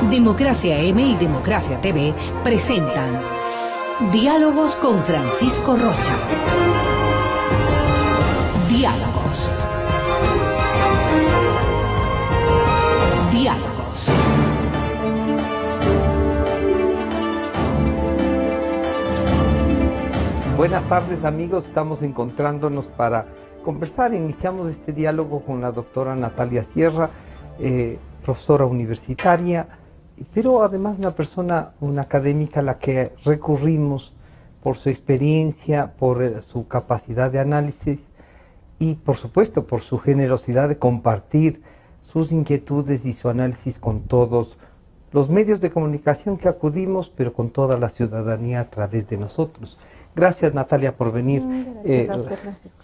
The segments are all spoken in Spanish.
Democracia M y Democracia TV presentan Diálogos con Francisco Rocha. Diálogos. Diálogos. Buenas tardes, amigos, estamos encontrándonos para conversar. Iniciamos este diálogo con la doctora Natalia Sierra, profesora universitaria, pero además una académica a la que recurrimos por su experiencia, por su capacidad de análisis y por supuesto por su generosidad de compartir sus inquietudes y su análisis con todos los medios de comunicación que acudimos, pero con toda la ciudadanía a través de nosotros. Gracias, Natalia, por venir. Gracias a usted, Francisco.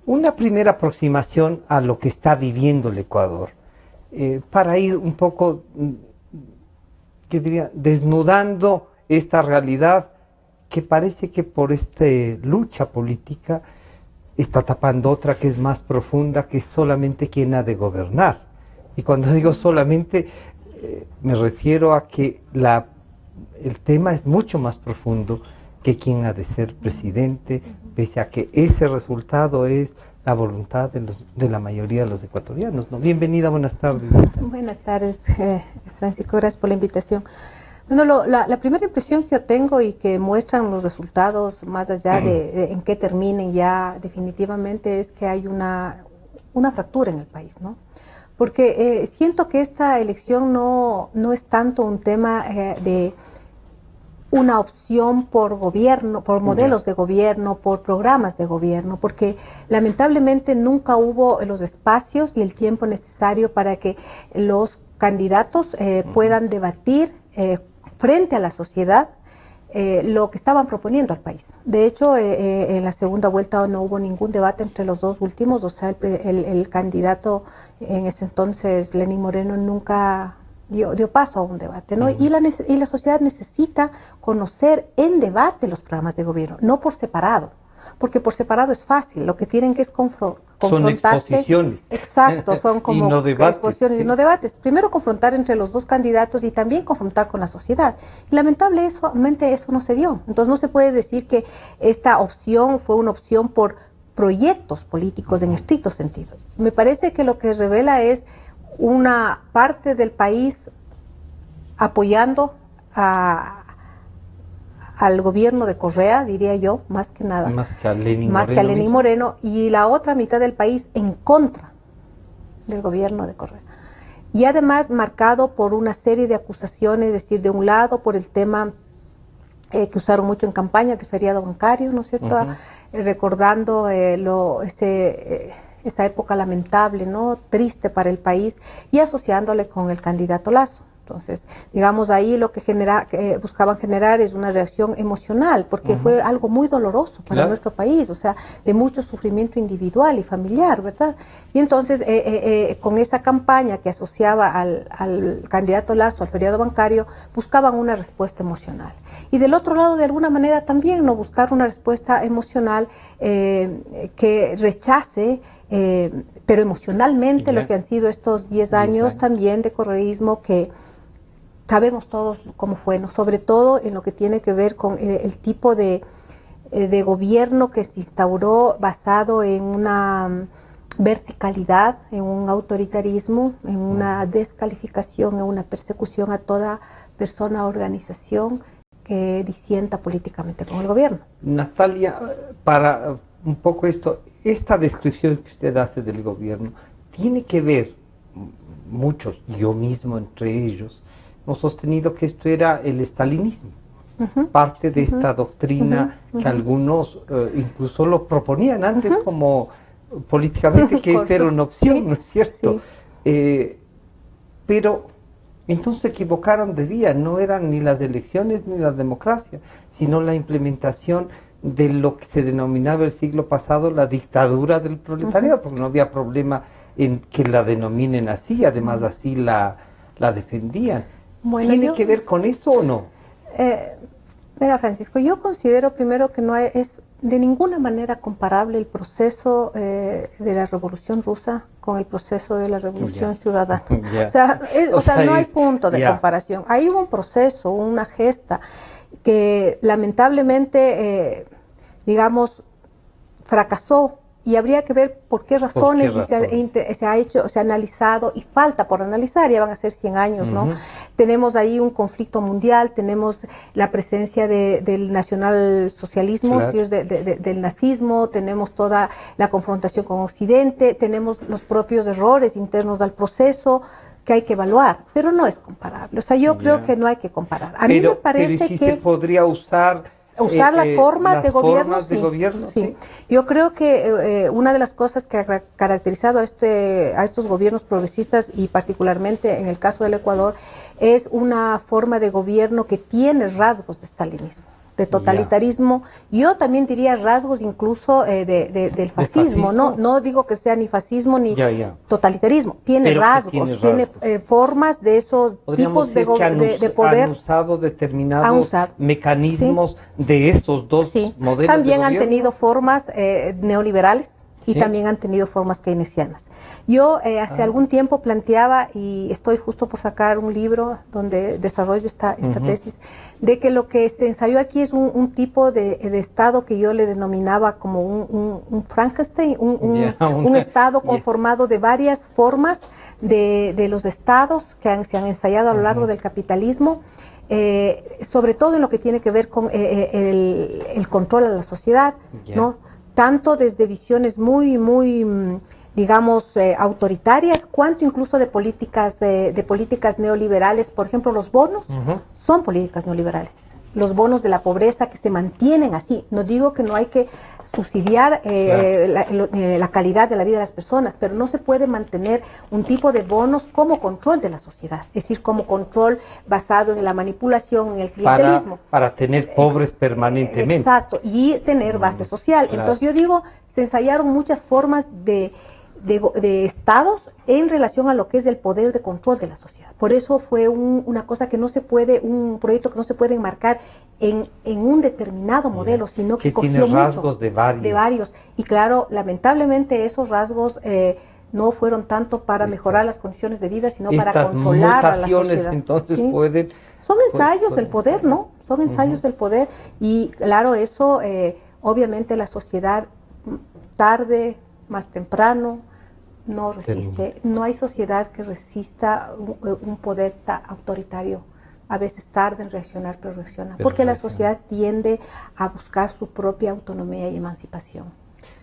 Una primera aproximación a lo que está viviendo el Ecuador, para ir un poco, ¿qué diría?, desnudando esta realidad que parece que por esta lucha política está tapando otra que es más profunda, que es solamente quién ha de gobernar. Y cuando digo solamente, me refiero a que el tema es mucho más profundo que quién ha de ser presidente, pese a que ese resultado es la voluntad de la mayoría de los ecuatorianos, ¿no? Bienvenida, buenas tardes. Buenas tardes, Francisco, gracias por la invitación. Bueno, la primera impresión que yo tengo y que muestran los resultados, más allá de en qué terminen ya definitivamente, es que hay una fractura en el país, ¿no? Porque siento que esta elección no es tanto un tema de una opción por gobierno, por modelos de gobierno, por programas de gobierno, porque lamentablemente nunca hubo los espacios y el tiempo necesario para que los candidatos puedan debatir frente a la sociedad lo que estaban proponiendo al país. De hecho, en la segunda vuelta no hubo ningún debate entre los dos últimos, o sea, el candidato en ese entonces, Lenín Moreno, nunca dio paso a un debate, ¿no? Y la sociedad necesita conocer en debate los programas de gobierno, no por separado, porque por separado es fácil, lo que tienen que es confrontarse. Son exposiciones. Exacto, son como y no debates, exposiciones y no debates. Primero confrontar entre los dos candidatos y también confrontar con la sociedad. Y lamentablemente eso no se dio. Entonces no se puede decir que esta opción fue una opción por proyectos políticos en estricto sentido. Me parece que lo que revela es una parte del país apoyando al gobierno de Correa, diría yo, más que nada. Más que a Lenín Moreno, y la otra mitad del país en contra del gobierno de Correa. Y además marcado por una serie de acusaciones, es decir, de un lado por el tema que usaron mucho en campaña del feriado bancario, ¿no es cierto? Recordando esa época lamentable, ¿no? Triste para el país, y asociándole con el candidato Lasso. Entonces, digamos, ahí lo que buscaban generar es una reacción emocional, porque fue algo muy doloroso para nuestro país, o sea, de mucho sufrimiento individual y familiar, ¿verdad? Y entonces, con esa campaña que asociaba al candidato Lasso, al feriado bancario, buscaban una respuesta emocional. Y del otro lado, de alguna manera, también no buscar una respuesta emocional que rechace, pero emocionalmente, lo que han sido estos 10 años también de correísmo, que sabemos todos cómo fue, ¿no? Sobre todo en lo que tiene que ver con el tipo de gobierno que se instauró basado en una verticalidad, en un autoritarismo, en una descalificación, en una persecución a toda persona o organización que disienta políticamente con el gobierno. Natalia, para un poco esta descripción que usted hace del gobierno, tiene que ver, muchos, yo mismo entre ellos, hemos sostenido que esto era el estalinismo, parte de esta doctrina que algunos incluso lo proponían antes como políticamente que esta era una opción, ¿no es cierto? Sí. Pero entonces se equivocaron de vía, no eran ni las elecciones ni la democracia, sino la implementación de lo que se denominaba el siglo pasado la dictadura del proletariado, porque no había problema en que la denominen así, además así la defendían. Bueno, ¿tiene que ver con eso o no? Mira, Francisco, yo considero primero que no es de ninguna manera comparable el proceso de la Revolución Rusa con el proceso de la Revolución Ciudadana. O sea, no hay punto de comparación. Ahí hubo un proceso, una gesta que lamentablemente, digamos, fracasó. Y habría que ver por qué razones se ha hecho, se ha analizado y falta por analizar, ya van a ser 100 años, ¿no? Tenemos ahí un conflicto mundial, tenemos la presencia del nacionalsocialismo, del nazismo, tenemos toda la confrontación con Occidente, tenemos los propios errores internos del proceso que hay que evaluar, pero no es comparable. O sea, yo creo que no hay que comparar. A mí me parece pero sí se podría usar las formas de gobierno, sí. Yo creo que una de las cosas que ha caracterizado a estos gobiernos progresistas y particularmente en el caso del Ecuador es una forma de gobierno que tiene rasgos de stalinismo, de totalitarismo. Yo también diría rasgos incluso del fascismo. No digo que sea ni fascismo ni totalitarismo. Tiene rasgos, tiene formas de esos tipos de poder. Han usado determinados mecanismos de estos dos modelos. También han tenido formas neoliberales. Y también han tenido formas keynesianas. Yo hace algún tiempo planteaba, y estoy justo por sacar un libro donde desarrollo esta tesis, de que lo que se ensayó aquí es un tipo de Estado que yo le denominaba como un Frankenstein, un Estado conformado de varias formas de los Estados que se han ensayado a lo largo del capitalismo. Sobre todo en lo que tiene que ver con el control a la sociedad, ¿no? Tanto desde visiones muy, digamos, autoritarias, cuanto incluso de políticas neoliberales. Por ejemplo, los bonos son políticas neoliberales. Los bonos de la pobreza que se mantienen así. No digo que no hay que subsidiar la calidad de la vida de las personas, pero no se puede mantener un tipo de bonos como control de la sociedad, es decir, como control basado en la manipulación, en el clientelismo. Para tener pobres permanentemente. Exacto, y tener base social. Entonces yo digo, se ensayaron muchas formas de estados en relación a lo que es el poder de control de la sociedad. Por eso fue una cosa que no se puede, un proyecto que no se puede enmarcar en un determinado modelo, sino que tiene rasgos de varios. Y claro, lamentablemente esos rasgos no fueron tanto para mejorar las condiciones de vida, sino para controlar a la sociedad. Entonces son ensayos del poder, ¿no? Son ensayos del poder. Y claro, eso obviamente la sociedad tarde, más temprano, no resiste. No hay sociedad que resista un poder autoritario. A veces tarda en reaccionar, pero reacciona. Porque la sociedad tiende a buscar su propia autonomía y emancipación.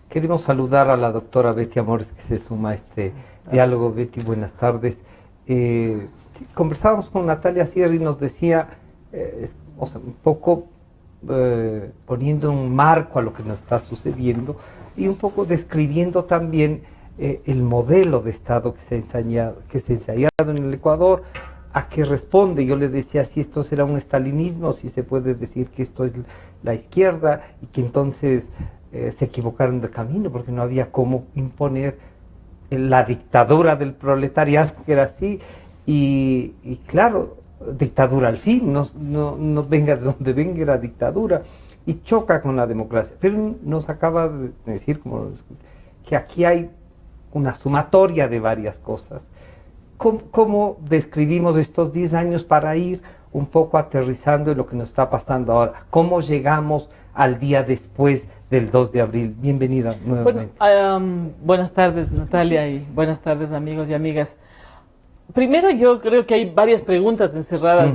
Queremos saludar a la doctora Betty Amores, que se suma a este diálogo. Betty, buenas tardes. Conversábamos con Natalia Sierra y nos decía, un poco poniendo un marco a lo que nos está sucediendo y un poco describiendo también el modelo de Estado que se ha ensayado en el Ecuador, a qué responde. Yo le decía si esto será un estalinismo, si se puede decir que esto es la izquierda y que entonces se equivocaron de camino porque no había cómo imponer la dictadura del proletariado, que era así, y claro, dictadura al fin, no venga de donde venga, era dictadura, y choca con la democracia. Pero nos acaba de decir que aquí hay una sumatoria de varias cosas. ¿Cómo describimos estos 10 años para ir un poco aterrizando en lo que nos está pasando ahora? ¿Cómo llegamos al día después del 2 de abril? Bienvenida nuevamente. Bueno, buenas tardes, Natalia, y buenas tardes, amigos y amigas. Primero, yo creo que hay varias preguntas encerradas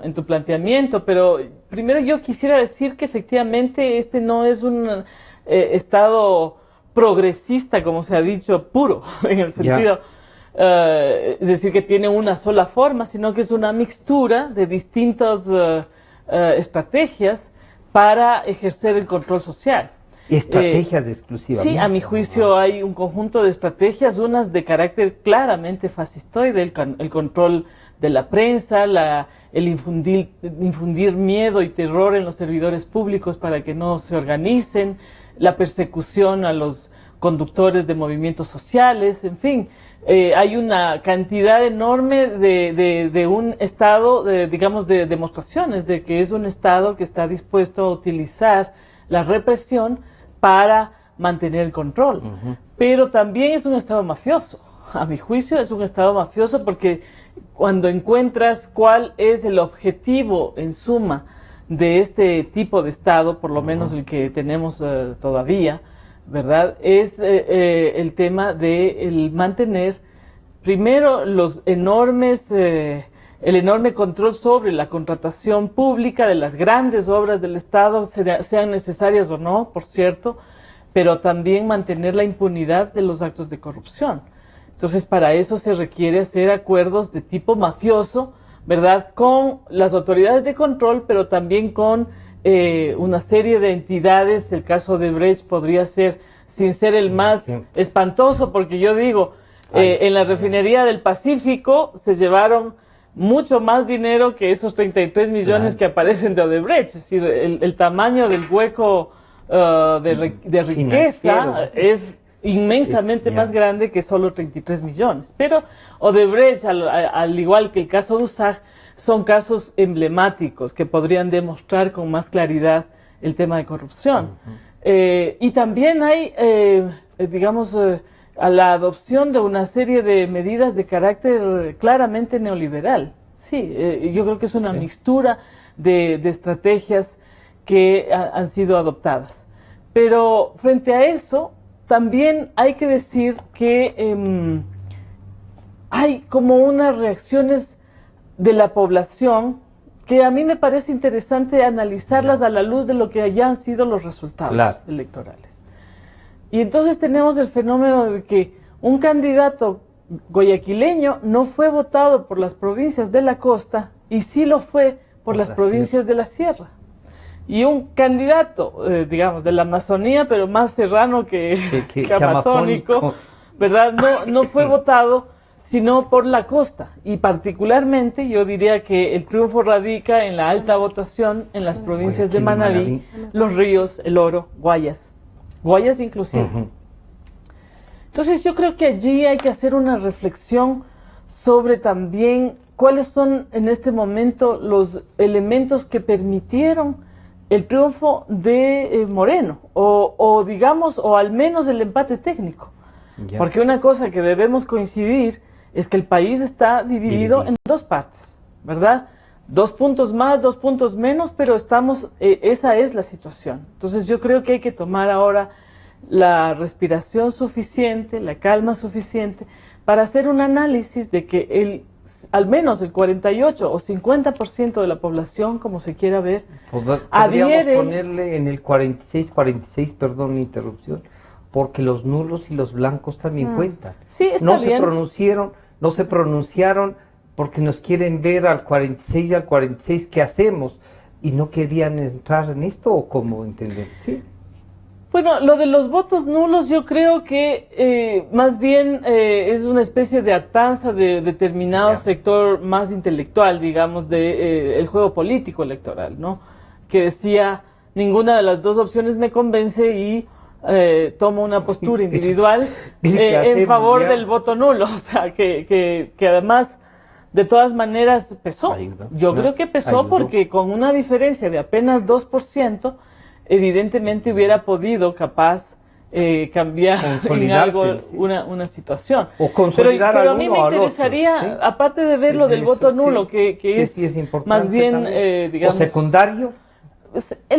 en tu planteamiento, pero primero yo quisiera decir que efectivamente este no es un Estado progresista, como se ha dicho, puro, en el sentido, es decir, que tiene una sola forma, sino que es una mixtura de distintas estrategias para ejercer el control social. Estrategias exclusivamente. Sí, a mi juicio hay un conjunto de estrategias, unas de carácter claramente fascistoide, el control de la prensa, el infundir miedo y terror en los servidores públicos para que no se organicen, la persecución a los conductores de movimientos sociales, en fin. Hay una cantidad enorme de un Estado, digamos, de demostraciones de que es un Estado que está dispuesto a utilizar la represión para mantener el control. Pero también es un Estado mafioso. A mi juicio es un Estado mafioso porque cuando encuentras cuál es el objetivo en suma de este tipo de Estado, por lo menos el que tenemos todavía, ¿verdad? Es el tema de el mantener primero los enormes, el enorme control sobre la contratación pública de las grandes obras del Estado, sean necesarias o no, por cierto, pero también mantener la impunidad de los actos de corrupción. Entonces, para eso se requiere hacer acuerdos de tipo mafioso, ¿verdad? Con las autoridades de control, pero también con una serie de entidades. El caso de Brecht podría ser, sin ser el más espantoso, porque yo digo, en la refinería del Pacífico se llevaron mucho más dinero que esos 33 millones que aparecen de Odebrecht. Es decir, el tamaño del hueco de riqueza es inmensamente más grande que solo 33 millones. Pero Odebrecht, al igual que el caso de USAG, son casos emblemáticos que podrían demostrar con más claridad el tema de corrupción. Y también hay, digamos, a la adopción de una serie de medidas de carácter claramente neoliberal. Sí, yo creo que es una mixtura de estrategias que han sido adoptadas. Pero frente a eso, también hay que decir que hay como unas reacciones de la población que a mí me parece interesante analizarlas a la luz de lo que ya han sido los resultados electorales. Y entonces tenemos el fenómeno de que un candidato guayaquileño no fue votado por las provincias de la costa y sí lo fue por las provincias de la sierra. Y un candidato, digamos, de la Amazonía, pero más serrano que amazónico, ¿verdad? No fue votado, sino por la costa. Y particularmente yo diría que el triunfo radica en la alta votación en las provincias de Manabí, Los Ríos, El Oro, Guayas inclusive. Entonces yo creo que allí hay que hacer una reflexión sobre también cuáles son en este momento los elementos que permitieron el triunfo de Moreno, o digamos, o al menos el empate técnico. Porque una cosa que debemos coincidir es que el país está dividido en dos partes, ¿verdad? 2 puntos más, 2 puntos menos, pero estamos, esa es la situación. Entonces yo creo que hay que tomar ahora la respiración suficiente, la calma suficiente, para hacer un análisis de que al menos el 48 o 50% de la población, como se quiera ver, podríamos ponerle en el 46, perdón mi interrupción, porque los nulos y los blancos también cuentan. Sí, está bien. No se pronunciaron porque nos quieren ver al 46 y al 46 qué hacemos, y no querían entrar en esto, o cómo entendemos, ¿sí? Bueno, lo de los votos nulos yo creo que más bien es una especie de hartanza de determinado sector más intelectual, digamos, el juego político electoral, ¿no? Que decía, ninguna de las dos opciones me convence y tomo una postura individual en favor del voto nulo. O sea, que además, de todas maneras, pesó. Yo creo que pesó porque con una diferencia de apenas 2%, evidentemente hubiera podido capaz cambiar en algo una situación. O consolidar pero a mí me interesaría, otro, ¿sí? Aparte de ver lo del voto nulo, que es, sí es más bien, digamos... O secundario,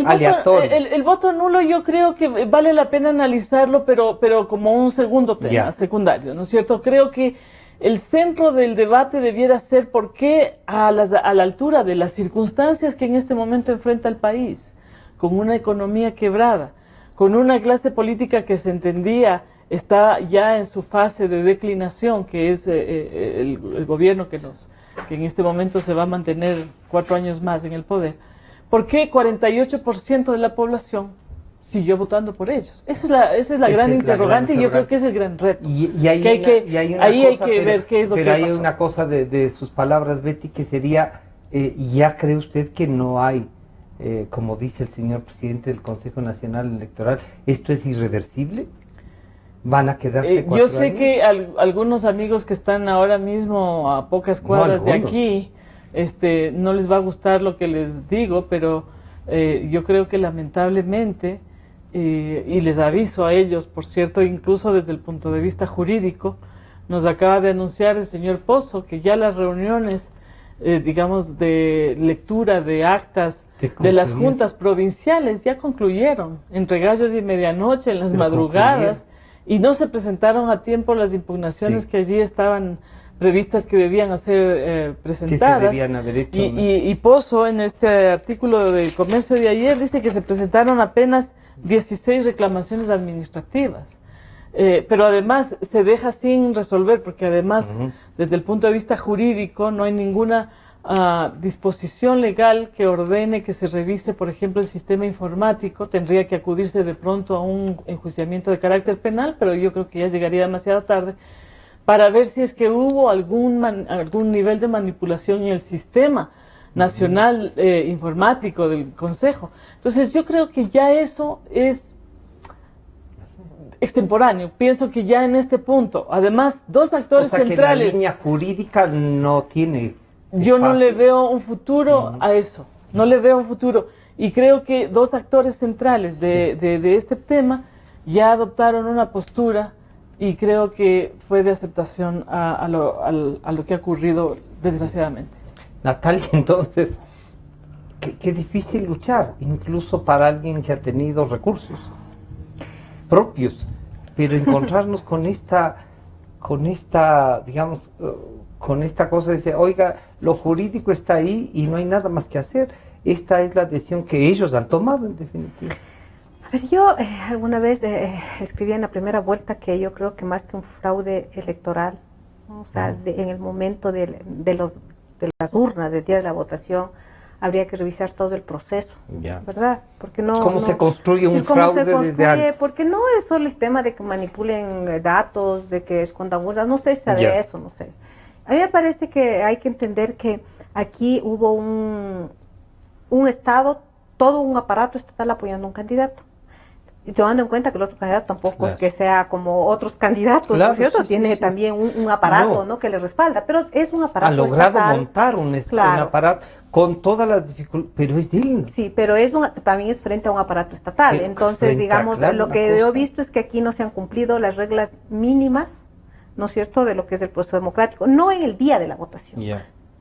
aleatorio. El voto nulo yo creo que vale la pena analizarlo, pero como un segundo tema, secundario, ¿no es cierto? Creo que el centro del debate debiera ser por qué a la altura de las circunstancias que en este momento enfrenta el país, con una economía quebrada, con una clase política que se entendía está ya en su fase de declinación, que es el gobierno que en este momento se va a mantener 4 años más en el poder. ¿Por qué 48% de la población siguió votando por ellos? Esa es la gran interrogante, y yo creo que es el gran reto. Y hay que ver qué es lo que pasó. Pero hay una cosa de sus palabras, Betty, que sería, ¿ya cree usted que no hay, como dice el señor presidente del Consejo Nacional Electoral, esto es irreversible? ¿Van a quedarse 4 años? Yo sé que algunos amigos que están ahora mismo a pocas cuadras de aquí, no les va a gustar lo que les digo, pero Yo creo que lamentablemente, y les aviso a ellos, por cierto, incluso desde el punto de vista jurídico, nos acaba de anunciar el señor Pozo que ya las reuniones, digamos, de lectura de actas de las juntas provinciales ya concluyeron, entre gallos y medianoche, en las madrugadas, y no se presentaron a tiempo las impugnaciones que allí estaban previstas que debían ser presentadas. Sí, se debían haber hecho, ¿no? Y Pozo, en este artículo del Comercio de ayer, dice que se presentaron apenas 16 reclamaciones administrativas. Pero además se deja sin resolver, porque además, desde el punto de vista jurídico, no hay ninguna disposición legal que ordene que se revise, por ejemplo, el sistema informático. Tendría que acudirse de pronto a un enjuiciamiento de carácter penal, pero yo creo que ya llegaría demasiado tarde, para ver si es que hubo algún nivel de manipulación en el sistema nacional informático del Consejo. Entonces yo creo que ya eso es extemporáneo. Pienso que ya en este punto, además, dos actores centrales... que la línea jurídica no tiene yo espacio. no le veo un futuro a eso, no le veo un futuro. Y creo que dos actores centrales de este tema ya adoptaron una postura, y creo que fue de aceptación a lo que ha ocurrido, desgraciadamente. Natalia, entonces, qué difícil luchar, incluso para alguien que ha tenido recursos propios, pero encontrarnos con esta, digamos, con esta cosa de decir, oiga, lo jurídico está ahí y no hay nada más que hacer. Esta es la decisión que ellos han tomado, en definitiva. A ver, yo alguna vez escribí en la primera vuelta que yo creo que más que un fraude electoral, ¿no? O sea, en el momento de las urnas, del día de la votación, habría que revisar todo el proceso, ¿verdad? Porque ¿Cómo se construye un fraude desde antes? Porque no es solo el tema de que manipulen datos, de que escondan urnas, no sé si de eso, no sé. A mí me parece que hay que entender que aquí hubo un Estado, todo un aparato estatal apoyando a un candidato. Y tomando en cuenta que el otro candidato tampoco es que sea como otros candidatos, ¿no es cierto? Tiene también un aparato, ¿no? que le respalda, pero es un aparato estatal. Ha logrado estatal, montar un aparato con todas las dificultades, pero es digno. Sí, pero también es frente a un aparato estatal. Pero entonces, digamos, lo que yo he visto es que aquí no se han cumplido las reglas mínimas, ¿no es cierto?, de lo que es el proceso democrático, no en el día de la votación.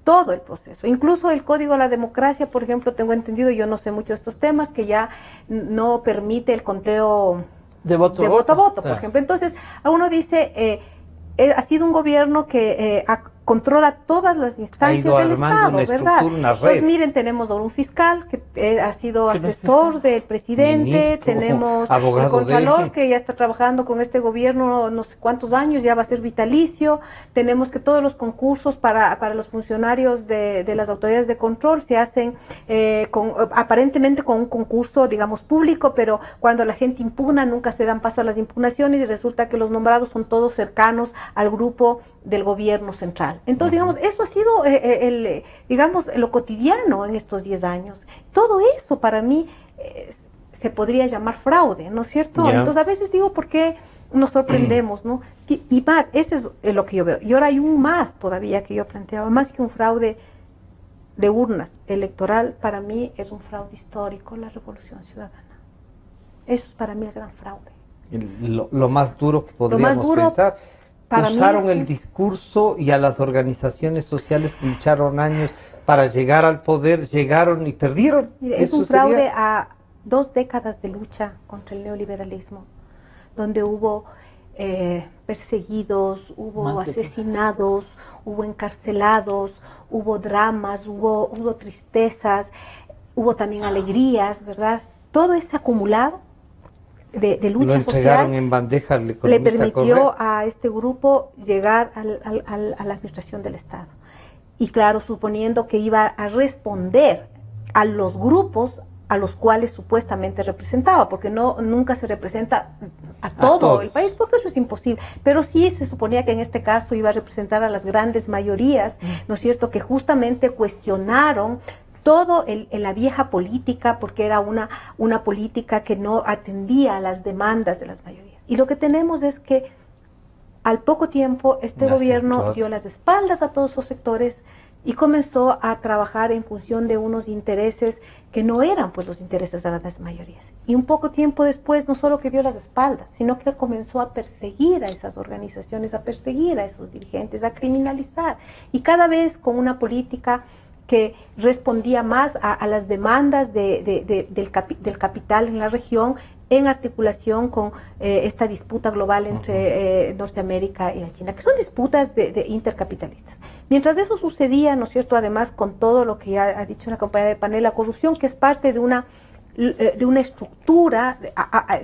Todo el proceso, incluso el Código de la Democracia, por ejemplo, tengo entendido, yo no sé mucho de estos temas, que ya no permite el conteo de voto a voto, por ejemplo. Entonces, uno dice, ha sido un gobierno que controla todas las instancias del Estado, ¿verdad? Entonces, miren, tenemos ahora un fiscal que ha sido asesor del presidente, ministro, tenemos el contralor que ya está trabajando con este gobierno no sé cuántos años, ya va a ser vitalicio, tenemos que todos los concursos para los funcionarios de las autoridades de control se hacen aparentemente con un concurso, digamos, público, pero cuando la gente impugna nunca se dan paso a las impugnaciones y resulta que los nombrados son todos cercanos al grupo del gobierno central. Entonces, digamos, eso ha sido, digamos, lo cotidiano en estos 10 años. Todo eso para mí se podría llamar fraude, ¿no es cierto? Entonces, a veces digo, ¿por qué nos sorprendemos, no? Y más, ese es lo que yo veo. Y ahora hay un más todavía que yo planteaba, más que un fraude de urnas electoral, para mí es un fraude histórico, la Revolución Ciudadana. Eso es para mí el gran fraude. Lo más duro que podríamos pensar. Usaron el discurso y a las organizaciones sociales que lucharon años para llegar al poder, llegaron y perdieron. Mire, es un fraude a 2 décadas de lucha contra el neoliberalismo, donde hubo perseguidos, hubo asesinados, hubo encarcelados, hubo dramas, hubo tristezas, hubo también alegrías, ¿verdad? Todo ese acumulado de lucha lo entregaron social en bandeja al le economista permitió Correa a este grupo llegar a la administración del Estado. Y claro, suponiendo que iba a responder a los grupos a los cuales supuestamente representaba, porque nunca se representa a todo el país, porque eso es imposible. Pero sí se suponía que en este caso iba a representar a las grandes mayorías, ¿no es cierto?, que justamente cuestionaron todo la vieja política, porque era una política que no atendía a las demandas de las mayorías. Y lo que tenemos es que al poco tiempo este gobierno dio las espaldas a todos los sectores, y comenzó a trabajar en función de unos intereses que no eran pues los intereses de las mayorías. Y un poco tiempo después, no solo que dio las espaldas, sino que comenzó a perseguir a esas organizaciones, a perseguir a esos dirigentes, a criminalizar, y cada vez con una política que respondía más a las demandas del capital en la región, en articulación con esta disputa global entre Norteamérica y la China, que son disputas de intercapitalistas. Mientras eso sucedía, ¿no es cierto?, además con todo lo que ya ha dicho la compañera de panel, la corrupción, que es parte de una estructura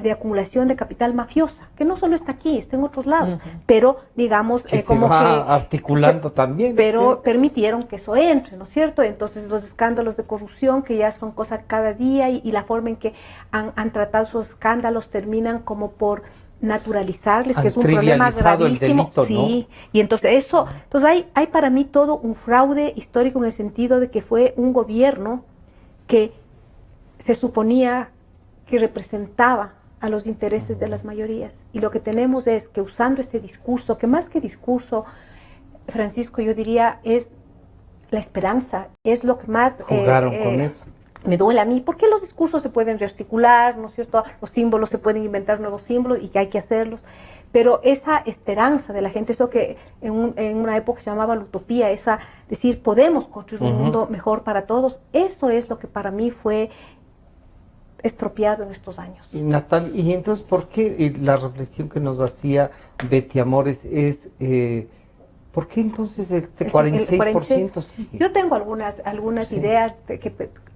de acumulación de capital mafiosa, que no solo está aquí, está en otros lados, pero digamos que como se va que articulando también. Pero sí. permitieron que eso entre, ¿no es cierto? Entonces los escándalos de corrupción, que ya son cosas cada día, y la forma en que han tratado esos escándalos terminan como por naturalizarles, que es un problema gravísimo. El delito, sí, ¿no? y entonces hay para mí todo un fraude histórico en el sentido de que fue un gobierno que se suponía que representaba a los intereses de las mayorías, y lo que tenemos es que usando este discurso, que más que discurso, Francisco, yo diría es la esperanza, es lo que más jugaron con eso. Me duele a mí, porque los discursos se pueden rearticular, ¿no es cierto? Los símbolos, se pueden inventar nuevos símbolos y que hay que hacerlos, pero esa esperanza de la gente, eso que en una época se llamaba la utopía, esa decir podemos construir un mundo mejor para todos, eso es lo que para mí fue estropeado en estos años. Y Natalia, y entonces, ¿por qué la reflexión que nos hacía Betty Amores es, ¿por qué entonces este 46% sigue? Yo tengo algunas sí. ideas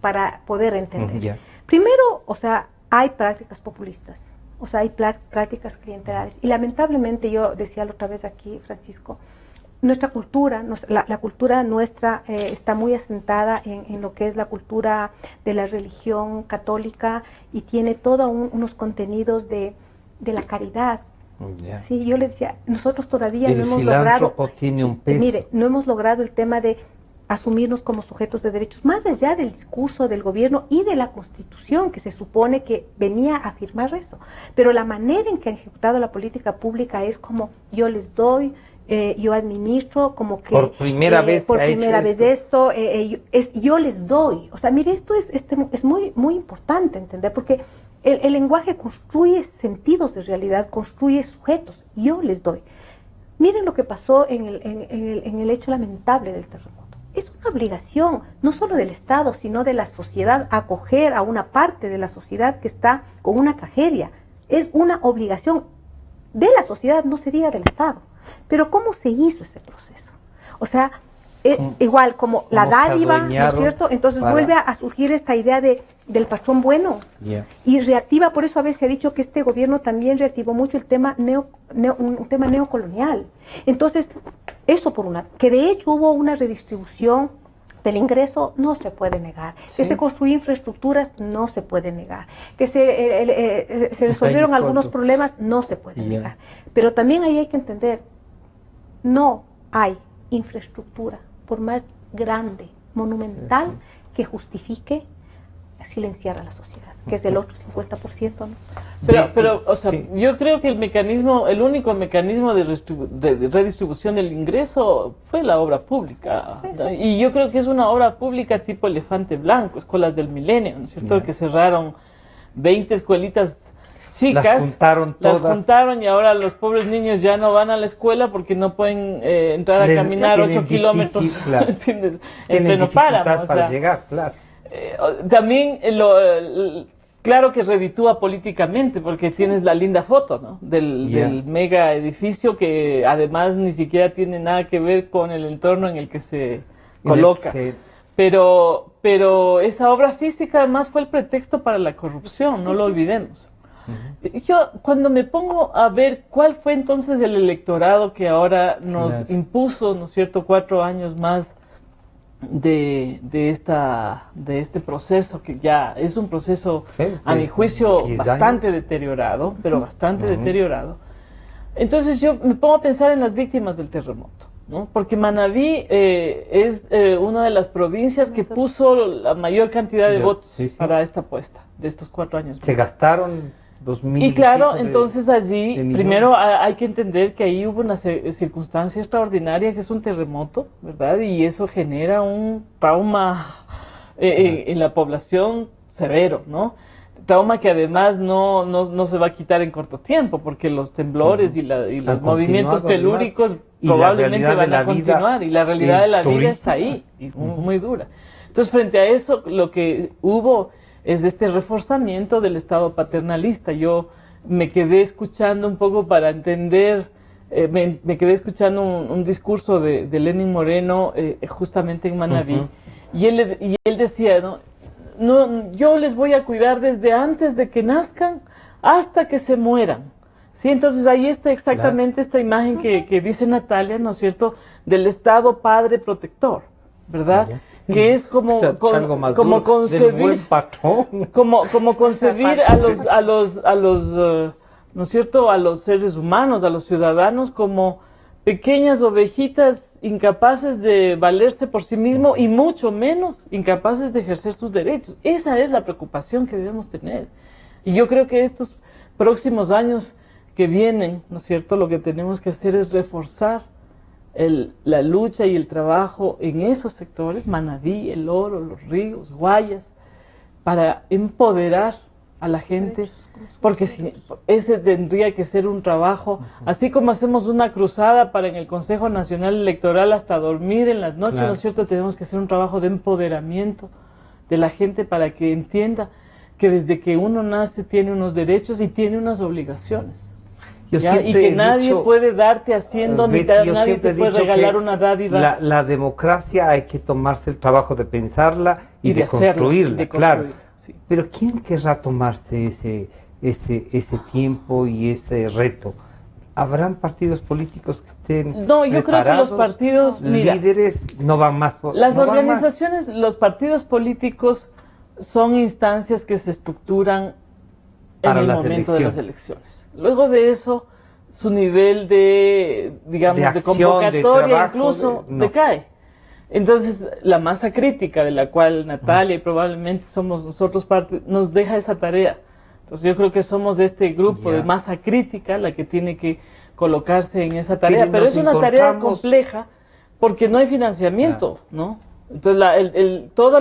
para poder entender. Yeah. Primero, o sea, hay prácticas populistas, o sea, hay prácticas clientelares, y lamentablemente, yo decía la otra vez aquí, Francisco, nuestra cultura, la cultura nuestra está muy asentada en lo que es la cultura de la religión católica, y tiene todos unos contenidos de la caridad. Yeah. Sí, yo le decía, nosotros todavía no hemos logrado, tiene un peso. Mire, no hemos logrado el tema de asumirnos como sujetos de derechos, más allá del discurso del gobierno y de la Constitución, que se supone que venía a afirmar eso. Pero la manera en que han ejecutado la política pública es como yo les doy, yo administro, como que por primera vez esto, yo les doy. O sea, mire, esto es muy, muy importante entender, porque el lenguaje construye sentidos de realidad, construye sujetos. Yo les doy. Miren lo que pasó en el hecho lamentable del terremoto. Es una obligación, no solo del Estado, sino de la sociedad, acoger a una parte de la sociedad que está con una tragedia. Es una obligación de la sociedad, no se diga del Estado. Pero ¿cómo se hizo ese proceso? O sea, igual como la dádiva, ¿no es cierto? Entonces vuelve a surgir esta idea del patrón bueno. Yeah. Y reactiva, por eso a veces se ha dicho que este gobierno también reactivó mucho el tema un tema neocolonial. Entonces, eso por una, que de hecho hubo una redistribución del ingreso, no se puede negar. Sí. Que se construyó infraestructuras, no se puede negar. Que se resolvieron algunos problemas, no se puede negar. Pero también ahí hay que entender, no hay infraestructura, por más grande, monumental, que justifique silenciar a la sociedad, que es el otro 50%, ¿no? Pero o sea, yo creo que el único mecanismo de redistribución del ingreso fue la obra pública. Y yo creo que es una obra pública tipo elefante blanco, escuelas del milenio, ¿no es cierto? Que cerraron 20 escuelitas chicas, las juntaron, y ahora los pobres niños ya no van a la escuela porque no pueden entrar a caminar 8 kilómetros, claro. ¿entiendes? En pleno páramo, para llegar, claro. También claro que reditúa políticamente, porque tienes la linda foto, ¿no? del mega edificio, que además ni siquiera tiene nada que ver con el entorno en el que se coloca. Pero esa obra física además fue el pretexto para la corrupción, no lo olvidemos. Yo cuando me pongo a ver cuál fue entonces el electorado que ahora nos impuso, ¿no es cierto?, 4 años más de este proceso, que ya es un proceso, a mi juicio, bastante deteriorado, pero bastante deteriorado. Entonces yo me pongo a pensar en las víctimas del terremoto, ¿no? Porque Manabí es una de las provincias que puso la mayor cantidad de votos para esta apuesta de estos 4 años. Se gastaron 2000 Y claro, pico de- entonces allí, de millones. primero hay que entender que ahí hubo una circunstancia extraordinaria, que es un terremoto, ¿verdad? Y eso genera un trauma en la población severo, ¿no? Trauma que además no se va a quitar en corto tiempo, porque los temblores y los Han movimientos continuado, telúricos además, y la probablemente realidad de van a la vida continuar, y la realidad es de la vida durísima. está ahí, y muy dura. Entonces, frente a eso, lo que hubo es este reforzamiento del Estado paternalista. Yo me quedé escuchando un poco para entender, me quedé escuchando un discurso de Lenín Moreno justamente en Manabí, y él decía, ¿no? No, yo les voy a cuidar desde antes de que nazcan hasta que se mueran. Sí, entonces ahí está exactamente esta imagen que dice Natalia, ¿no es cierto?, del Estado padre protector, ¿verdad? Que es como, Algo más como duro, del buen concebir, patrón. como concebir ¿no es cierto?, a los seres humanos, a los ciudadanos, como pequeñas ovejitas incapaces de valerse por sí mismo y mucho menos incapaces de ejercer sus derechos. Esa es la preocupación que debemos tener. Y yo creo que estos próximos años que vienen, ¿no es cierto?, lo que tenemos que hacer es reforzar la lucha y el trabajo en esos sectores, Manabí, El Oro, Los Ríos, Guayas, para empoderar a la gente, porque ese tendría que ser un trabajo, así como hacemos una cruzada para en el Consejo Nacional Electoral hasta dormir en las noches, Claro. ¿no es cierto?, tenemos que hacer un trabajo de empoderamiento de la gente para que entienda que desde que uno nace tiene unos derechos y tiene unas obligaciones. Yo ¿Ya? Y siempre que he nadie dicho, puede darte haciendo, ni Betty, yo nadie siempre te he puede dicho regalar que una dádiva. la democracia hay que tomarse el trabajo de pensarla y de hacerla, construirla, de claro. construir, sí. Pero ¿quién querrá tomarse ese tiempo y ese reto? ¿Habrán partidos políticos que estén No, yo creo que los preparados? partidos, mira, líderes no van más por, las no van más. organizaciones, los partidos políticos son instancias que se estructuran en Para el las momento de las elecciones. elecciones. Luego de eso, su nivel de, digamos, De de acción, de convocatoria trabajo, incluso no. decae. Entonces, la masa crítica de la cual Natalia y probablemente somos nosotros parte, nos deja esa tarea. Entonces, yo creo que somos de este grupo Ya. de masa crítica la que tiene que colocarse en esa tarea. Pero Pero nos es una tarea encontramos- compleja porque no hay financiamiento, ¿no? Entonces, todo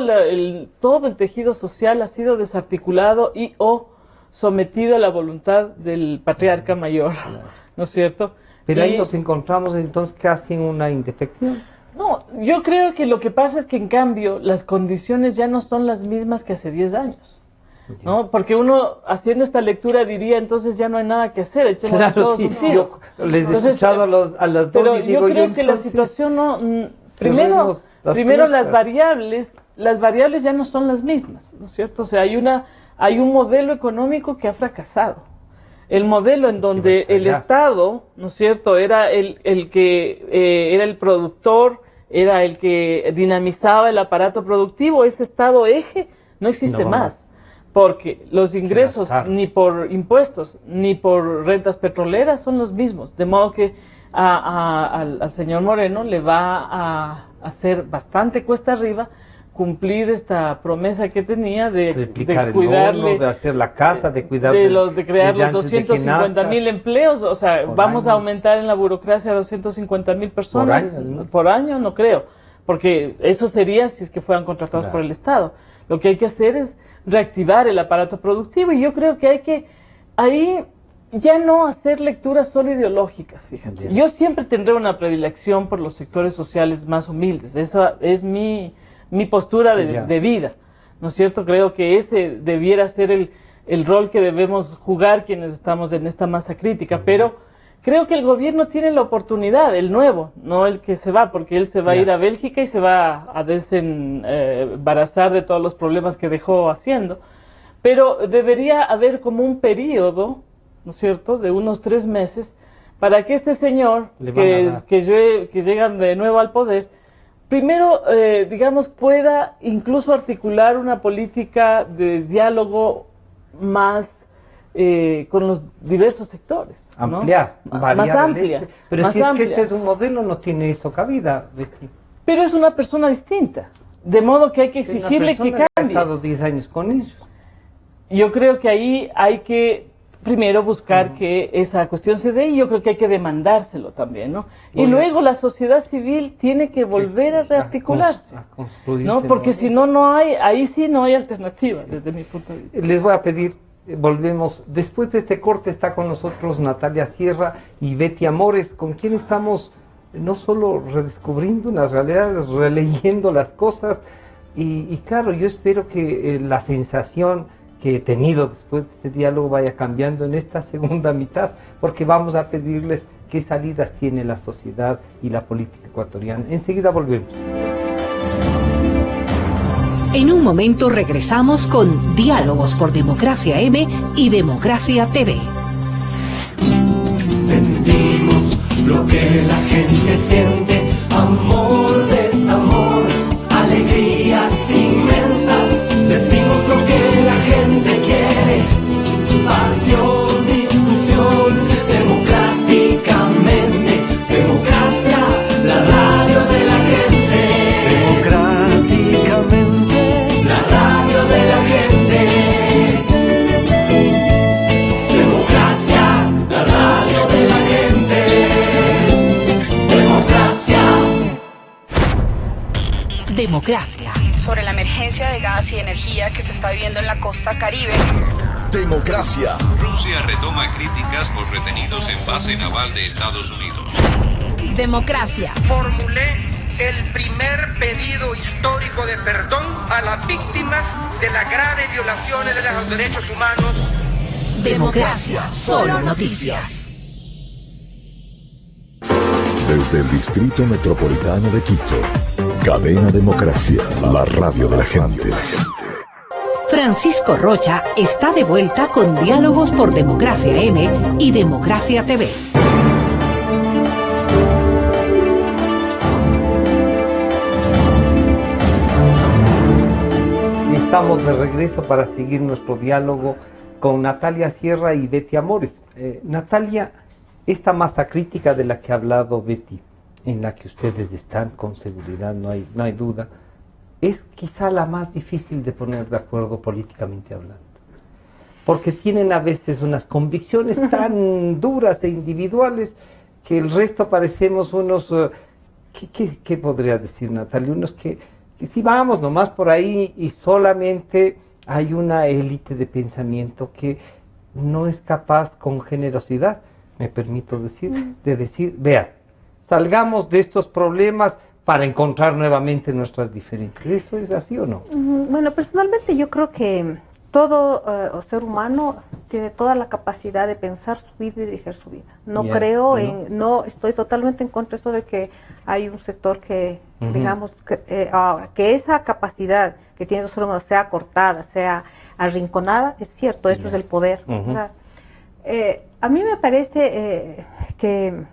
el tejido social ha sido desarticulado y o sometido a la voluntad del patriarca mayor, ¿no es cierto? Pero ahí Y- nos encontramos entonces casi en una indefección. No, yo creo que lo que pasa es que en cambio las condiciones ya no son las mismas que hace 10 años, ¿no? Porque uno haciendo esta lectura diría, entonces ya no hay nada que hacer, echemos Claro, todos sí, un tiro. yo les he Entonces, escuchado a las dos Pero y digo yo creo yo que la entonces, situación no... cerremos las Primero las puertas. variables ya no son las mismas, ¿no es cierto? O sea, hay un modelo económico que ha fracasado. El modelo en donde el Estado, ¿no es cierto?, era el que era el productor, era el que dinamizaba el aparato productivo, ese Estado eje no existe No va más. Porque los ingresos gastaron. ni por impuestos ni por rentas petroleras son los mismos. De modo que al señor Moreno le va a hacer bastante cuesta arriba cumplir esta promesa que tenía de replicar el cuidarle, horno, de hacer la casa, de cuidar de crear desde los antes de que 250,000 nazcas. empleos. O sea, Por vamos a año. aumentar en la burocracia a 250,000 personas Por año, ¿no? por año, no creo, porque eso sería si es que fueran contratados Claro. por el Estado. Lo que hay que hacer es reactivar el aparato productivo, y yo creo que hay que ahí ya no hacer lecturas solo ideológicas, fíjate. Bien. Yo siempre tendré una predilección por los sectores sociales más humildes. Esa es mi postura Ya. de vida, ¿no es cierto? Creo que ese debiera ser el rol que debemos jugar quienes estamos en esta masa crítica, pero creo que el gobierno tiene la oportunidad, el nuevo, no el que se va, porque él se va a Ya. ir a Bélgica y se va a desembarazar de todos los problemas que dejó haciendo, pero debería haber como un periodo, ¿no es cierto?, de unos 3 meses, para que este señor Le van a dar. que llega de nuevo al poder, primero, digamos, pueda incluso articular una política de diálogo más con los diversos sectores, ¿no? Ampliar, variar más el amplia. Pero más si es amplia. que este es un modelo, no tiene eso cabida, Betty. Pero es una persona distinta, de modo que hay que Es una exigirle que persona ha cambie. estado 10 años con ellos. Yo creo que ahí hay que primero buscar que esa cuestión se dé y yo creo que hay que demandárselo también, ¿no? Y luego la sociedad civil tiene que volver a rearticularse, ¿no? Porque si no, no hay, ahí sí no hay alternativa desde mi punto de vista. Les voy a pedir, volvemos, después de este corte está con nosotros Natalia Sierra y Betty Amores, con quien estamos no solo redescubriendo unas realidades, releyendo las cosas, y claro, yo espero que la sensación que he tenido después de este diálogo vaya cambiando en esta segunda mitad, porque vamos a pedirles qué salidas tiene la sociedad y la política ecuatoriana. Enseguida volvemos. En un momento regresamos con Diálogos por Democracia M y Democracia TV. Sentimos lo que la gente siente, amor, desamor, alegrías inmensas. Decimos lo que la gente quiere, pasión, discusión, democráticamente, democracia, la radio de la gente. Democráticamente, la radio de la gente. Democracia, la radio de la gente. Democracia. Democracia. Sobre la emergencia de gas y energía que se está viviendo en la costa Caribe. Democracia. Rusia retoma críticas por retenidos en base naval de Estados Unidos. Democracia. Formulé el primer pedido histórico de perdón a las víctimas de las graves violaciones de los derechos humanos. Democracia. Solo noticias. Desde el Distrito Metropolitano de Quito, Cadena Democracia, la radio de la gente. Francisco Rocha está de vuelta con Diálogos por Democracia M y Democracia TV. Estamos de regreso para seguir nuestro diálogo con Natalia Sierra y Betty Amores. Natalia, esta masa crítica de la que ha hablado Betty, en la que ustedes están con seguridad, no hay duda, es quizá la más difícil de poner de acuerdo políticamente hablando. Porque tienen a veces unas convicciones tan duras e individuales que el resto parecemos unos, ¿qué podría decir Natalia? Unos que si vamos nomás por ahí y solamente hay una élite de pensamiento que no es capaz con generosidad, me permito decir, de decir, vean, salgamos de estos problemas para encontrar nuevamente nuestras diferencias. ¿Eso es así o no? Bueno, personalmente yo creo que todo ser humano tiene toda la capacidad de pensar su vida y dirigir su vida. No creo no estoy totalmente en contra de eso de que hay un sector que, digamos, ahora, que esa capacidad que tiene el ser humano sea cortada, sea arrinconada, es cierto, eso es el poder. A mí me parece que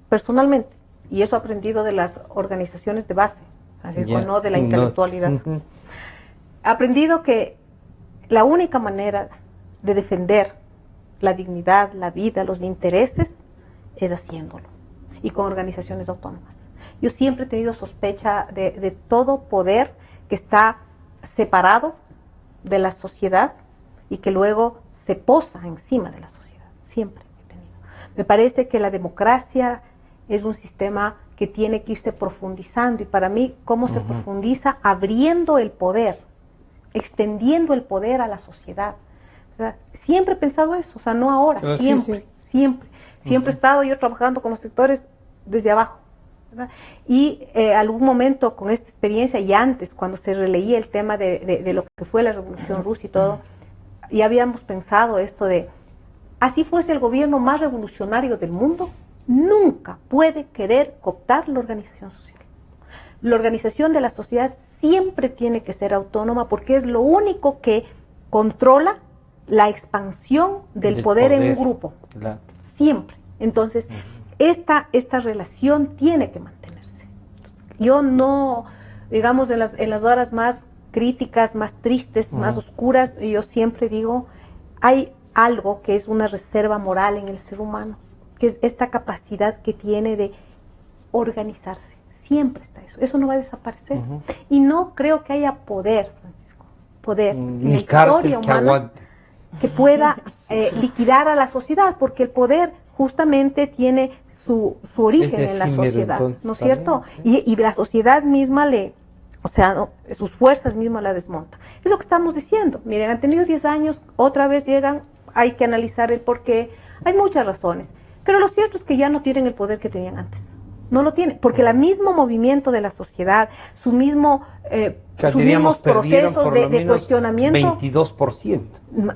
personalmente, y eso he aprendido de las organizaciones de base, así no de la intelectualidad, he aprendido que la única manera de defender la dignidad, la vida, los intereses, es haciéndolo, y con organizaciones autónomas. Yo siempre he tenido sospecha de todo poder que está separado de la sociedad y que luego se posa encima de la sociedad. Siempre he tenido. Me parece que la democracia es un sistema que tiene que irse profundizando, y para mí, ¿cómo se profundiza? Abriendo el poder, extendiendo el poder a la sociedad. ¿Verdad? Siempre he pensado eso, o sea, no ahora, siempre he estado yo trabajando con los sectores desde abajo, ¿verdad? Y algún momento con esta experiencia y antes, cuando se releía el tema de lo que fue la Revolución Rusa y todo, ya habíamos pensado esto de, así fuese el gobierno más revolucionario del mundo, nunca puede querer cooptar la organización social. La organización de la sociedad siempre tiene que ser autónoma, porque es lo único que controla la expansión del poder en un grupo. Claro. Siempre. Entonces, esta relación tiene que mantenerse. Yo no, digamos, en las horas más críticas, más tristes, más oscuras, yo siempre digo, hay algo que es una reserva moral en el ser humano, que es esta capacidad que tiene de organizarse. Siempre está eso no va a desaparecer. Y no creo que haya poder, Francisco, poder en la historia humana que pueda liquidar a la sociedad, porque el poder justamente tiene su origen en la sociedad, entonces, ¿no es cierto? Y la sociedad misma sus fuerzas mismas la desmonta. Es lo que estamos diciendo. Miren, han tenido 10 años, otra vez llegan, hay que analizar el por qué, hay muchas razones, pero lo cierto es que ya no tienen el poder que tenían antes. No lo tienen, porque el mismo movimiento de la sociedad, sus mismos procesos de cuestionamiento. 22%.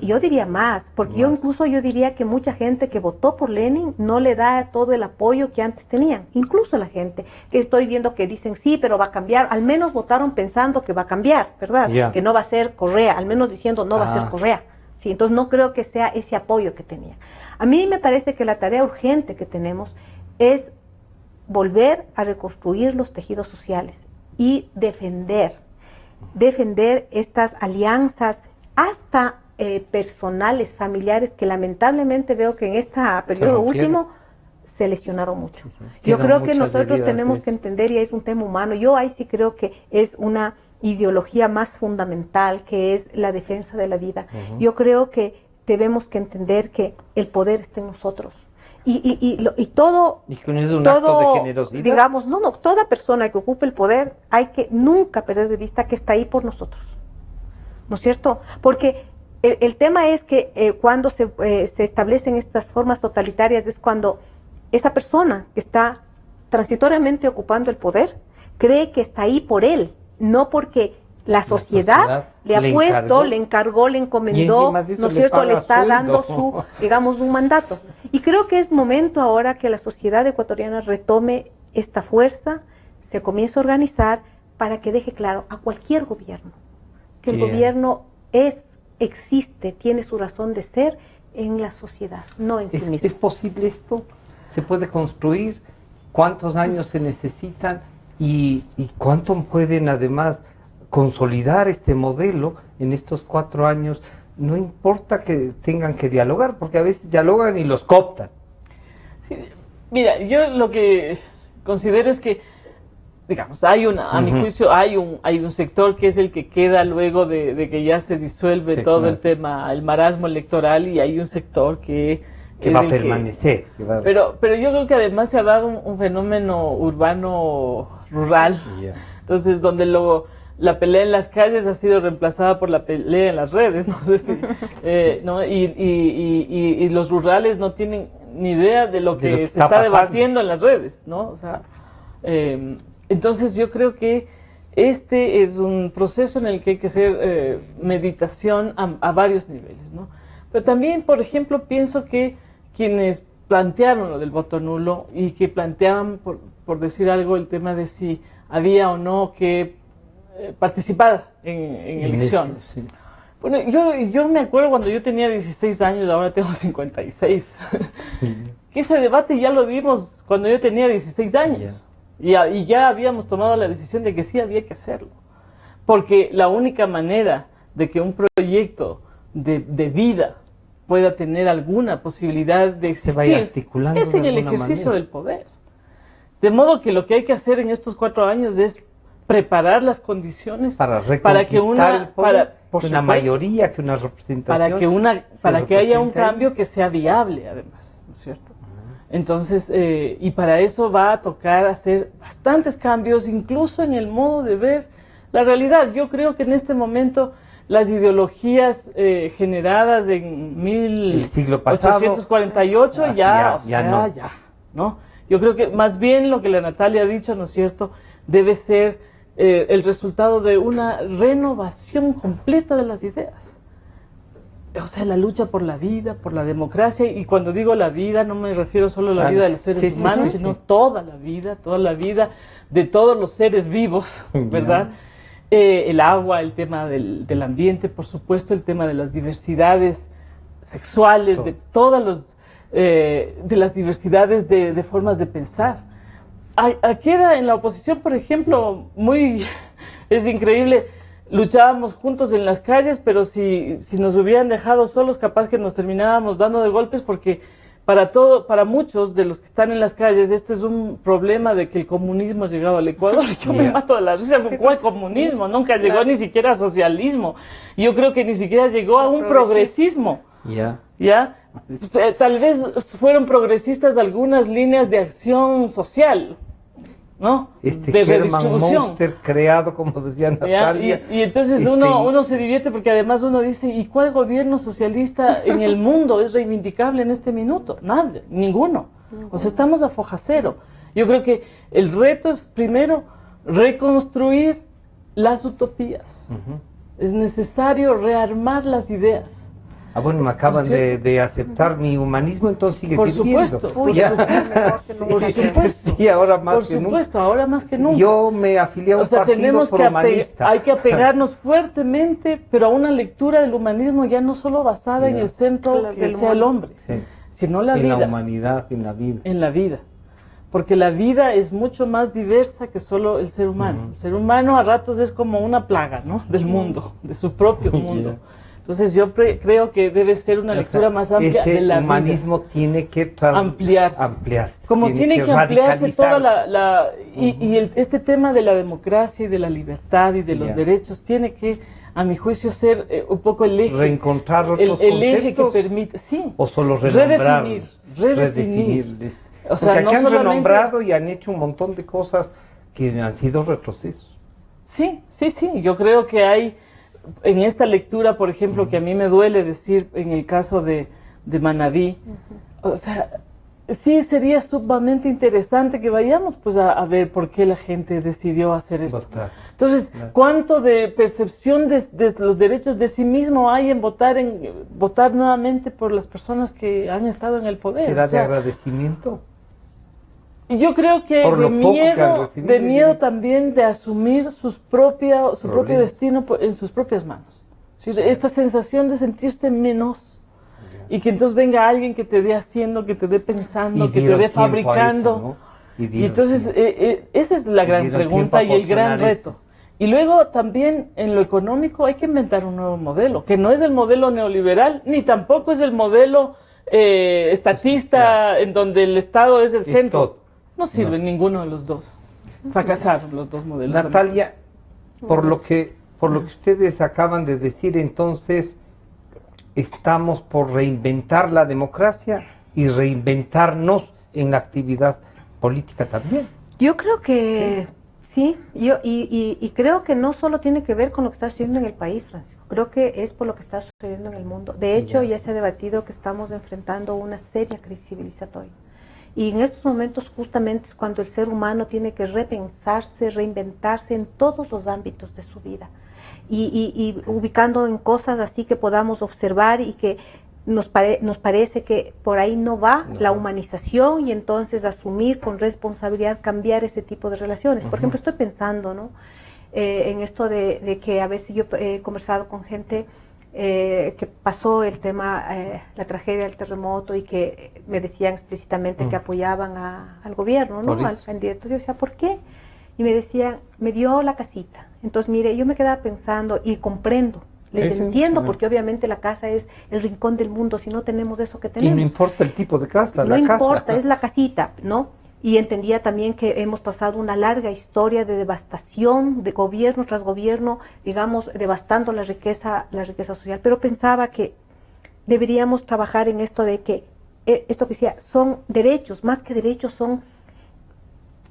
Yo diría más, porque yo diría que mucha gente que votó por Lenin no le da todo el apoyo que antes tenían. Incluso la gente que estoy viendo que dicen sí, pero va a cambiar, al menos votaron pensando que va a cambiar, ¿verdad? Yeah. Que no va a ser Correa, al menos diciendo no va a ser Correa. Sí, entonces no creo que sea ese apoyo que tenía. A mí me parece que la tarea urgente que tenemos es volver a reconstruir los tejidos sociales y defender estas alianzas hasta personales, familiares, que lamentablemente veo que en este periodo último se lesionaron mucho. Yo creo que nosotros tenemos que entender, y es un tema humano, yo ahí sí creo que es una ideología más fundamental, que es la defensa de la vida. Yo creo que debemos que entender que el poder está en nosotros. Y todo, ¿y que es un acto de generosidad? Digamos, toda persona que ocupe el poder hay que nunca perder de vista que está ahí por nosotros, ¿no es cierto? Porque el tema es que cuando se establecen estas formas totalitarias es cuando esa persona que está transitoriamente ocupando el poder cree que está ahí por él, no porque la sociedad le ha puesto, le encargó, le encomendó, ¿no es cierto? Le está dando un mandato. Y creo que es momento ahora que la sociedad ecuatoriana retome esta fuerza, se comience a organizar para que deje claro a cualquier gobierno que el gobierno existe, tiene su razón de ser en la sociedad, no en sí mismo. ¿Es posible esto? ¿Se puede construir? ¿Cuántos años se necesitan? ¿Y cuánto pueden además consolidar este modelo en estos 4 años? No importa que tengan que dialogar, porque a veces dialogan y los cooptan. Sí, mira, yo lo que considero es que, digamos, a mi juicio, hay un sector que es el que queda luego de que ya se disuelve todo el tema, el marasmo electoral, y hay un sector que va a permanecer. Pero yo creo que además se ha dado un fenómeno urbano-rural, entonces donde la pelea en las calles ha sido reemplazada por la pelea en las redes, no sé si, ¿no? Y los rurales no tienen ni idea de lo que se está debatiendo en las redes, ¿no? O sea, entonces yo creo que este es un proceso en el que hay que hacer meditación a varios niveles, ¿no? Pero también, por ejemplo, pienso que quienes plantearon lo del voto nulo y que planteaban, por decir algo, el tema de si había o no que participar en elecciones. Sí. Bueno, yo me acuerdo cuando yo tenía 16 años, ahora tengo 56, que ese debate ya lo dimos cuando yo tenía 16 años, y ya habíamos tomado la decisión de que sí había que hacerlo, porque la única manera de que un proyecto de vida pueda tener alguna posibilidad de existir es en el ejercicio del poder. De modo que lo que hay que hacer en estos 4 años es preparar las condiciones para que una mayoría, que una representación, para que haya un cambio que sea viable, además, ¿no es cierto? Entonces, y para eso va a tocar hacer bastantes cambios, incluso en el modo de ver la realidad. Yo creo que en este momento las ideologías generadas en 1848 ¿no? Yo creo que más bien lo que la Natalia ha dicho, ¿no es cierto?, debe ser el resultado de una renovación completa de las ideas. O sea, la lucha por la vida, por la democracia, y cuando digo la vida no me refiero solo a la vida de los seres humanos, sino toda la vida de todos los seres vivos, ¿verdad? El agua, el tema del ambiente, por supuesto, el tema de las diversidades sexuales, de todas de las diversidades de formas de pensar. Aquí en la oposición, por ejemplo, es increíble, luchábamos juntos en las calles, pero si nos hubieran dejado solos, capaz que nos terminábamos dando de golpes, porque para muchos de los que están en las calles, este es un problema de que el comunismo ha llegado al Ecuador. Yo me mato de la risa, ¿cuál comunismo? Nunca llegó ni siquiera a socialismo. Yo creo que ni siquiera llegó a un progresismo. ¿Ya? Tal vez fueron progresistas algunas líneas de acción social, ¿no? De Herman Monster creado, como decía Natalia. Y entonces uno se divierte porque además uno dice, ¿y cuál gobierno socialista en el mundo es reivindicable en este minuto? Nada, ninguno. O sea, estamos a foja cero. Yo creo que el reto es primero reconstruir las utopías. Es necesario rearmar las ideas. Bueno, me acaban de aceptar mi humanismo, entonces sigue sirviendo. Por supuesto. Sí, ahora más que nunca. Por supuesto, ahora más que nunca. Yo me afilié a un partido pro-humanista. Hay que apegarnos fuertemente, pero a una lectura del humanismo ya no solo basada en el centro que sea el hombre, sino la vida. En la humanidad, en la vida. En la vida. Porque la vida es mucho más diversa que solo el ser humano. El ser humano a ratos es como una plaga, ¿no? Del mundo, de su propio mundo. Entonces yo creo que debe ser una lectura más amplia de la vida. El humanismo tiene que ampliarse. Como tiene que ampliarse toda este tema de la democracia y de la libertad y de los derechos tiene que, a mi juicio, ser un poco el eje. Reencontrar otros el eje que permite, o solo redefinir. O sea, porque aquí han renombrado y han hecho un montón de cosas que han sido retrocesos. Sí. Yo creo que hay en esta lectura, por ejemplo, que a mí me duele decir en el caso de Manabí, o sea, sí sería sumamente interesante que vayamos pues a ver por qué la gente decidió hacer esto. Entonces, ¿cuánto de percepción de los derechos de sí mismo hay en votar nuevamente por las personas que han estado en el poder? ¿Será de agradecimiento? Yo creo que de miedo también de asumir su propio destino en sus propias manos. Esta sensación de sentirse menos y que entonces venga alguien que te dé haciendo, que te dé pensando, que te dé fabricando. Y entonces esa es la gran pregunta y el gran reto. Y luego también en lo económico hay que inventar un nuevo modelo, que no es el modelo neoliberal, ni tampoco es el modelo estatista en donde el Estado es el centro. No sirve ninguno de los dos. Fracasaron los dos modelos. Natalia, por lo que ustedes acaban de decir, entonces estamos por reinventar la democracia y reinventarnos en la actividad política también. Yo creo que sí, y creo que no solo tiene que ver con lo que está sucediendo en el país, Francisco, creo que es por lo que está sucediendo en el mundo. De hecho, ya se ha debatido que estamos enfrentando una seria crisis civilizatoria. Y en estos momentos justamente es cuando el ser humano tiene que repensarse, reinventarse en todos los ámbitos de su vida. Y ubicando en cosas así que podamos observar y que nos parece que por ahí no va la humanización y entonces asumir con responsabilidad cambiar ese tipo de relaciones. Por ejemplo, estoy pensando, ¿no? En esto de que a veces yo he conversado con gente que pasó el tema, la tragedia del terremoto y que me decían explícitamente que apoyaban al gobierno, ¿no? Al candidato. Yo decía, ¿por qué? Y me decían, me dio la casita. Entonces, mire, yo me quedaba pensando y comprendo, les entiendo, porque obviamente la casa es el rincón del mundo, si no tenemos eso que tenemos. Y no importa el tipo de casa, no importa, es la casita, ¿no? Y entendía también que hemos pasado una larga historia de devastación, de gobierno tras gobierno, digamos, devastando la riqueza social. Pero pensaba que deberíamos trabajar en esto de que, esto que decía, son derechos, más que derechos, son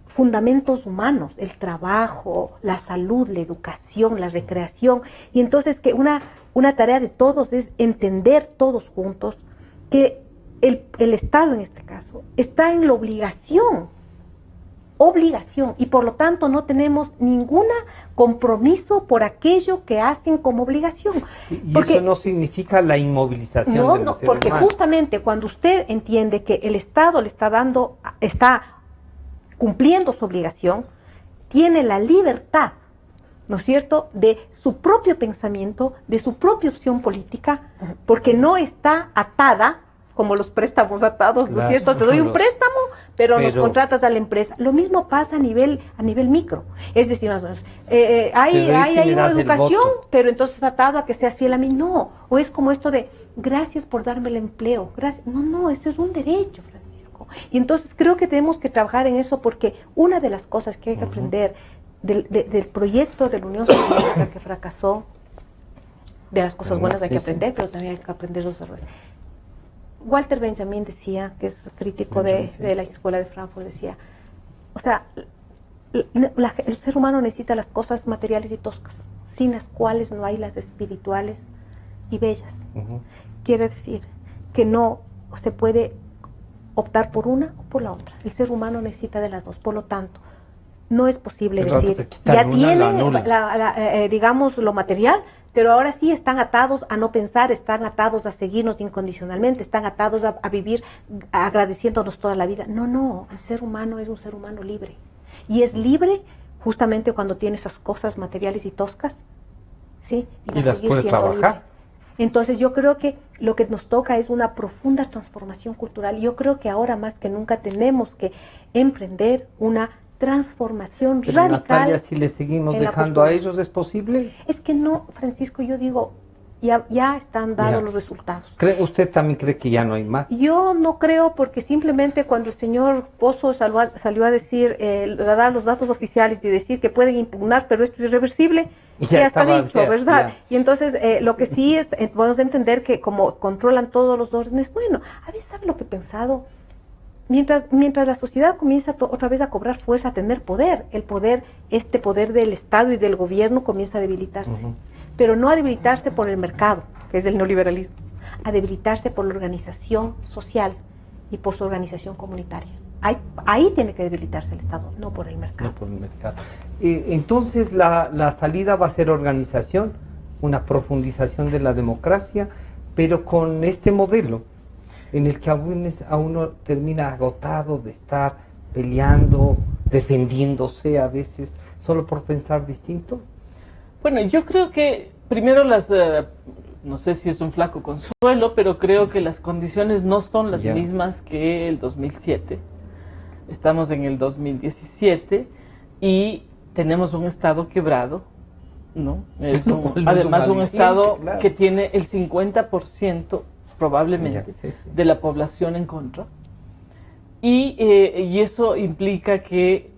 fundamentos humanos, el trabajo, la salud, la educación, la recreación. Y entonces que una tarea de todos es entender todos juntos que el Estado en este caso está en la obligación, y por lo tanto no tenemos ningún compromiso por aquello que hacen como obligación. Y porque, eso no significa la inmovilización del ser porque humano. Justamente cuando usted entiende que el Estado le está cumpliendo su obligación, tiene la libertad, ¿no es cierto?, de su propio pensamiento, de su propia opción política, porque no está atada como los préstamos atados, ¿no es cierto? Te doy un préstamo, pero nos contratas a la empresa. Lo mismo pasa a nivel micro. Es decir, más o menos, hay una educación, pero entonces tratado a que seas fiel a mí. No, o es como esto de, gracias por darme el empleo. Gracias. No, esto es un derecho, Francisco. Y entonces creo que tenemos que trabajar en eso, porque una de las cosas que hay que aprender del proyecto de la Unión Soviética que fracasó, de las cosas buenas hay que aprender, pero también hay que aprender los errores. Walter Benjamin decía, que es crítico de la escuela de Frankfurt, decía, o sea, el ser humano necesita las cosas materiales y toscas, sin las cuales no hay las espirituales y bellas. Quiere decir que no se puede optar por una o por la otra. El ser humano necesita de las dos, por lo tanto, no es posible decir, ya tienen, digamos, lo material, pero ahora sí están atados a no pensar, están atados a seguirnos incondicionalmente, están atados a vivir agradeciéndonos toda la vida. No, el ser humano es un ser humano libre. Y es libre justamente cuando tiene esas cosas materiales y toscas, ¿sí? Y las puede trabajar. Libre. Entonces yo creo que lo que nos toca es una profunda transformación cultural. Yo creo que ahora más que nunca tenemos que emprender una transformación radical. Natalia, si le seguimos dejando a ellos, ¿es posible? Es que no, Francisco, yo digo, ya están dados los resultados. ¿Usted también cree que ya no hay más? Yo no creo, porque simplemente cuando el señor Pozo salió a decir, a dar los datos oficiales y decir que pueden impugnar, pero esto es irreversible, ya está dicho, ¿verdad? Y entonces lo que sí es, podemos entender que como controlan todos los órdenes, bueno, a veces ¿sabe lo que he pensado? Mientras la sociedad comienza otra vez a cobrar fuerza, a tener poder, este poder del Estado y del gobierno comienza a debilitarse. Pero no a debilitarse por el mercado, que es el neoliberalismo, a debilitarse por la organización social y por su organización comunitaria. Ahí tiene que debilitarse el Estado, no por el mercado. No por el mercado. Entonces la salida va a ser organización, una profundización de la democracia, pero con este modelo en el que a uno termina agotado de estar peleando, defendiéndose a veces, solo por pensar distinto. Bueno, yo creo que primero no sé si es un flaco consuelo, pero creo que las condiciones no son las mismas que el 2007. Estamos en el 2017 y tenemos un Estado quebrado, ¿no? Además un Estado que tiene el 50% probablemente de la población en contra. Y eso implica que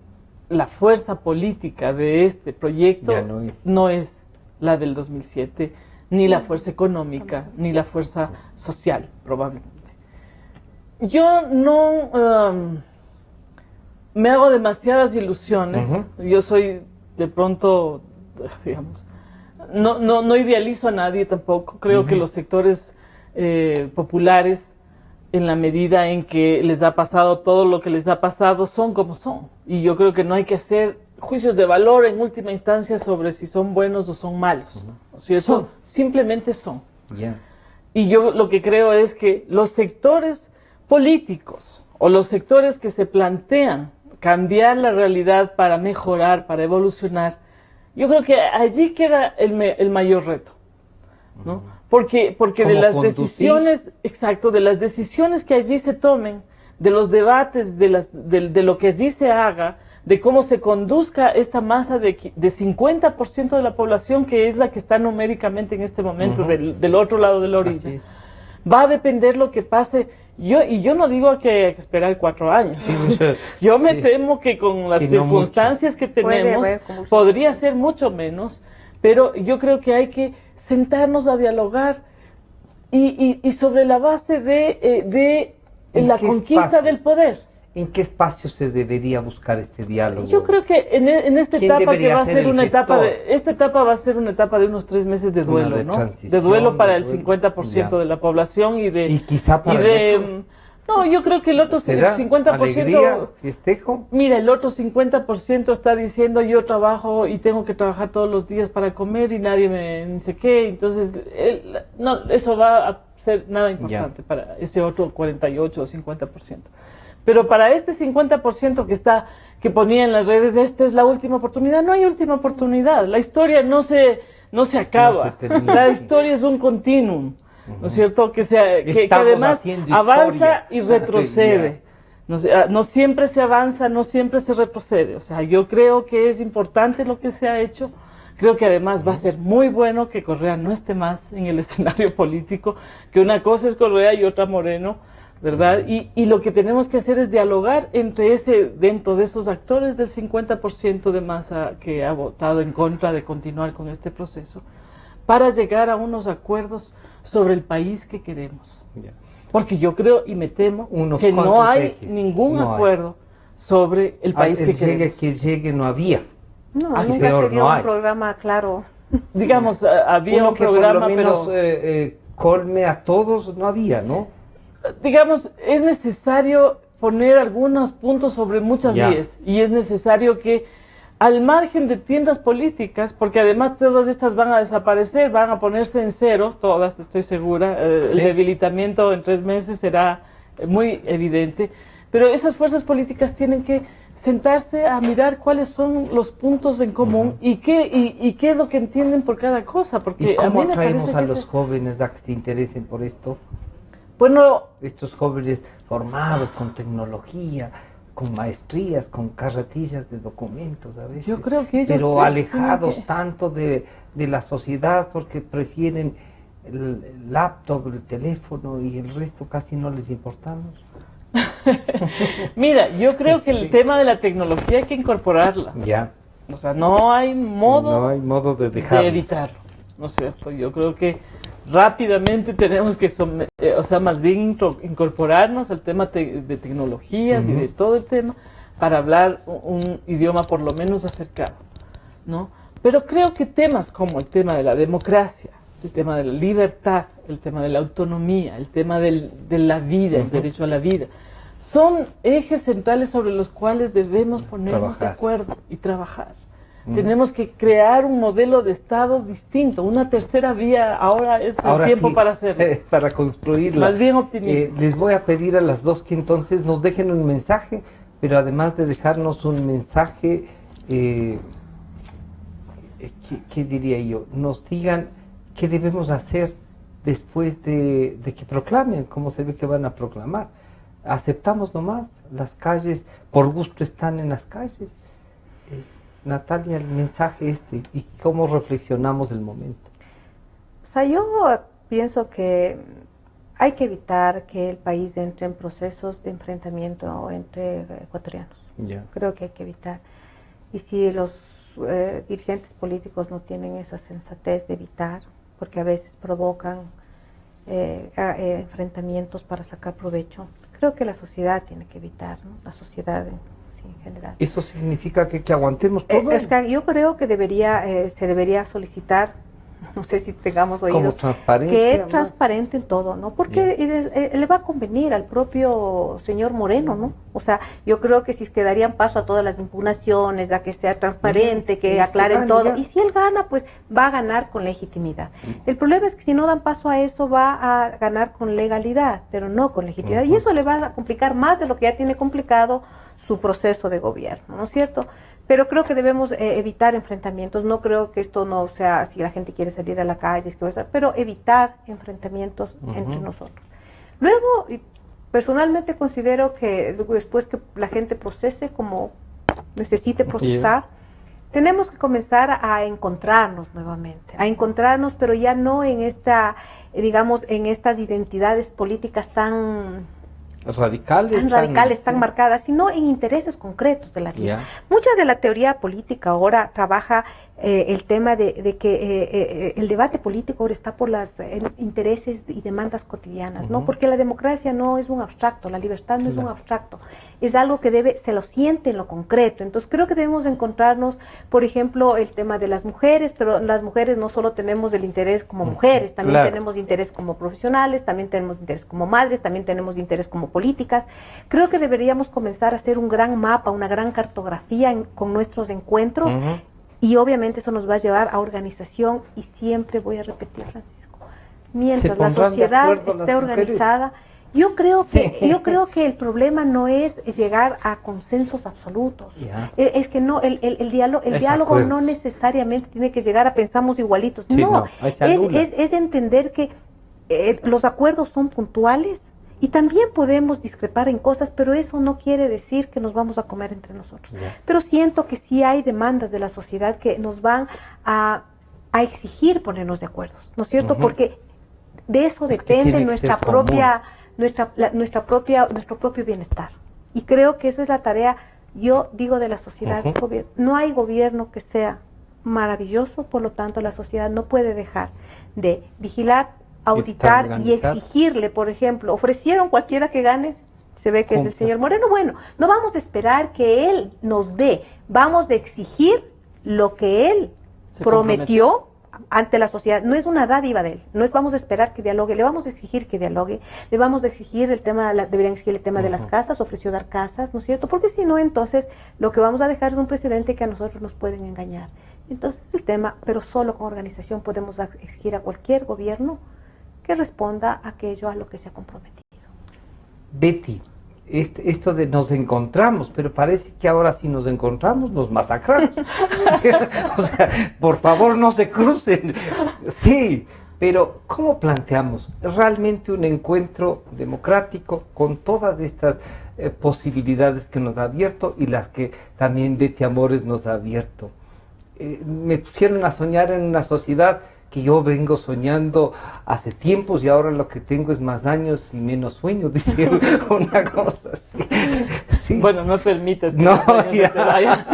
la fuerza política de este proyecto no es la del 2007, ni la fuerza económica, ni la fuerza social, probablemente. Yo no me hago demasiadas ilusiones. Yo soy, de pronto, digamos, no idealizo a nadie tampoco. Creo que los sectores populares, en la medida en que les ha pasado todo lo que les ha pasado, son como son. Y yo creo que no hay que hacer juicios de valor en última instancia sobre si son buenos o son malos. ¿Cierto? Simplemente son. Y yo lo que creo es que los sectores políticos o los sectores que se plantean cambiar la realidad para mejorar, para evolucionar, yo creo que allí queda el mayor reto, ¿no? Porque de las decisiones, de las decisiones que allí se tomen, de los debates, de lo que allí se haga, de cómo se conduzca esta masa de 50% de la población, que es la que está numéricamente en este momento del otro lado de la orilla, va a depender lo que pase. Yo no digo que hay que esperar 4 años. Yo me temo que con las circunstancias que tenemos podría ser mucho menos, pero yo creo que hay que sentarnos a dialogar y sobre la base de la conquista del poder. ¿En qué espacio se debería buscar este diálogo? Yo creo que en esta etapa que va a ser una etapa va a ser una etapa de unos 3 meses de duelo, ¿no? De duelo para el 50% de la población y quizá para el otro. No, yo creo que el otro 50%... ¿Alegría, festejo? Mira, el otro 50% está diciendo yo trabajo y tengo que trabajar todos los días para comer y nadie me dice qué. Entonces, no, eso va a ser nada importante para ese otro 48 o 50%. Pero para este 50% que ponía en las redes, esta es la última oportunidad. No hay última oportunidad. La historia no se acaba. La historia es un continuum. ¿No es cierto? Que además avanza y retrocede. No siempre se avanza, no siempre se retrocede. O sea, yo creo que es importante lo que se ha hecho. Creo que además va a ser muy bueno que Correa no esté más en el escenario político, que una cosa es Correa y otra Moreno, ¿verdad? Y lo que tenemos que hacer es dialogar dentro de esos actores del 50% de masa que ha votado en contra de continuar con este proceso, para llegar a unos acuerdos sobre el país que queremos. Ya. Porque yo creo y me temo Unos que no cuantos hay ejes. ningún No hay. acuerdo sobre el país que queremos. Que llegue no había. No, Así nunca peor se dio no un hay. programa claro. Digamos, había Uno un que programa, por lo menos pero... colme a todos, no había, ¿no? Digamos, es necesario poner algunos puntos sobre muchas Ya. vías y es necesario que al margen de tiendas políticas, porque además todas estas van a desaparecer, van a ponerse en cero, todas, estoy segura, Sí. el debilitamiento en 3 meses será muy evidente, pero esas fuerzas políticas tienen que sentarse a mirar cuáles son los puntos en común y qué es lo que entienden por cada cosa, porque ¿Y cómo a mí me atraemos parece a que los jóvenes a que se interesen por esto? bueno, Estos jóvenes formados con tecnología, con maestrías, con carretillas de documentos a veces. Yo creo que ellos pero tienen alejados que- tanto de la sociedad porque prefieren el laptop, el teléfono y el resto casi no les importamos. mira, yo creo que Sí. el tema de la tecnología hay que incorporarla. Ya. O sea, no hay modo, No hay modo de dejarlo. de evitarlo, ¿no es cierto? Yo creo que rápidamente tenemos que, más bien incorporarnos al tema de tecnologías y de todo el tema para hablar un idioma por lo menos acercado, ¿no? Pero creo que temas como el tema de la democracia, el tema de la libertad, el tema de la autonomía, el tema de la vida, el derecho a la vida, son ejes centrales sobre los cuales debemos ponernos de Trabajar. acuerdo y trabajar. Tenemos que crear un modelo de Estado distinto, una tercera vía. Ahora es el tiempo sí, para hacerlo. para construirla. Más bien optimismo. Les voy a pedir a las dos que entonces nos dejen un mensaje, pero además de dejarnos un mensaje, ¿qué diría yo? Nos digan qué debemos hacer después de que proclamen, como se ve que van a proclamar. Aceptamos nomás, las calles, por gusto están en las calles. Natalia, el mensaje y cómo reflexionamos el momento. O sea, yo pienso que hay que evitar que el país entre en procesos de enfrentamiento entre ecuatorianos. Ya. Creo que hay que evitar. Y si los dirigentes políticos no tienen esa sensatez de evitar, porque a veces provocan enfrentamientos para sacar provecho, creo que la sociedad tiene que evitar, ¿no? La sociedad en general. ¿Eso significa que aguantemos todo? Es que yo creo que se debería solicitar, no sé si tengamos como oídos, transparencia. que es más. transparente en todo, ¿no? Porque le va a convenir al propio señor Moreno, ¿no? O sea, yo creo que si es que darían paso a todas las impugnaciones, a que sea transparente, que Y aclaren se todo, gane ya. y si él gana, pues va a ganar con legitimidad. El problema es que si no dan paso a eso, va a ganar con legalidad, pero no con legitimidad, y eso le va a complicar más de lo que ya tiene complicado su proceso de gobierno, ¿no es cierto? Pero creo que debemos evitar enfrentamientos. No creo que esto no sea, si la gente quiere salir a la calle, pero evitar enfrentamientos entre nosotros. Luego, personalmente considero que después que la gente procese como necesite procesar, tenemos que comenzar a encontrarnos nuevamente, pero ya no en en estas identidades políticas tan radicales, tan marcadas, sino en intereses concretos de la vida. Ya. Mucha de la teoría política ahora trabaja el tema de que el debate político ahora está por los intereses y demandas cotidianas, ¿no? Porque la democracia no es un abstracto, la libertad no es un abstracto, es algo que se lo siente en lo concreto. Entonces creo que debemos encontrarnos, por ejemplo, el tema de las mujeres, pero las mujeres no solo tenemos el interés como mujeres, también tenemos interés como profesionales, también tenemos interés como madres, también tenemos interés como políticas. Creo que deberíamos comenzar a hacer un gran mapa, una gran cartografía con nuestros encuentros. Y obviamente eso nos va a llevar a organización, y siempre voy a repetir, Francisco, mientras la sociedad esté organizada, yo creo que el problema no es llegar a consensos absolutos. Es que no, el diálogo no necesariamente tiene que llegar a pensamos igualitos. Es entender que los acuerdos son puntuales Y también podemos discrepar en cosas, pero eso no quiere decir que nos vamos a comer entre nosotros. Pero siento que sí hay demandas de la sociedad que nos van a exigir ponernos de acuerdo, ¿no es cierto? Porque de eso depende nuestro propio bienestar. Y creo que esa es la tarea, yo digo, de la sociedad. No hay gobierno que sea maravilloso, por lo tanto la sociedad no puede dejar de vigilar, auditar y exigirle. Por ejemplo, ofrecieron cualquiera que gane, se ve que es el señor Moreno. Bueno, no vamos a esperar que él nos dé, vamos a exigir lo que él prometió ante la sociedad. No es una dádiva de él, no es vamos a esperar que dialogue, le vamos a exigir que dialogue, le vamos a exigir el tema, deberían exigir el tema de las casas, ofreció dar casas, ¿no es cierto? Porque si no, entonces lo que vamos a dejar es un precedente que a nosotros nos pueden engañar. Entonces el tema, pero solo con organización podemos exigir a cualquier gobierno que responda a aquello a lo que se ha comprometido. Betty, esto de nos encontramos, pero parece que ahora si nos encontramos nos masacramos. O sea, por favor no se crucen. Sí, pero ¿cómo planteamos realmente un encuentro democrático con todas estas posibilidades que nos ha abierto y las que también Betty Amores nos ha abierto? Me pusieron a soñar en una sociedad que yo vengo soñando hace tiempos y ahora lo que tengo es más años y menos sueños, dice una cosa así. Sí. Bueno, no permitas que no, te vayan.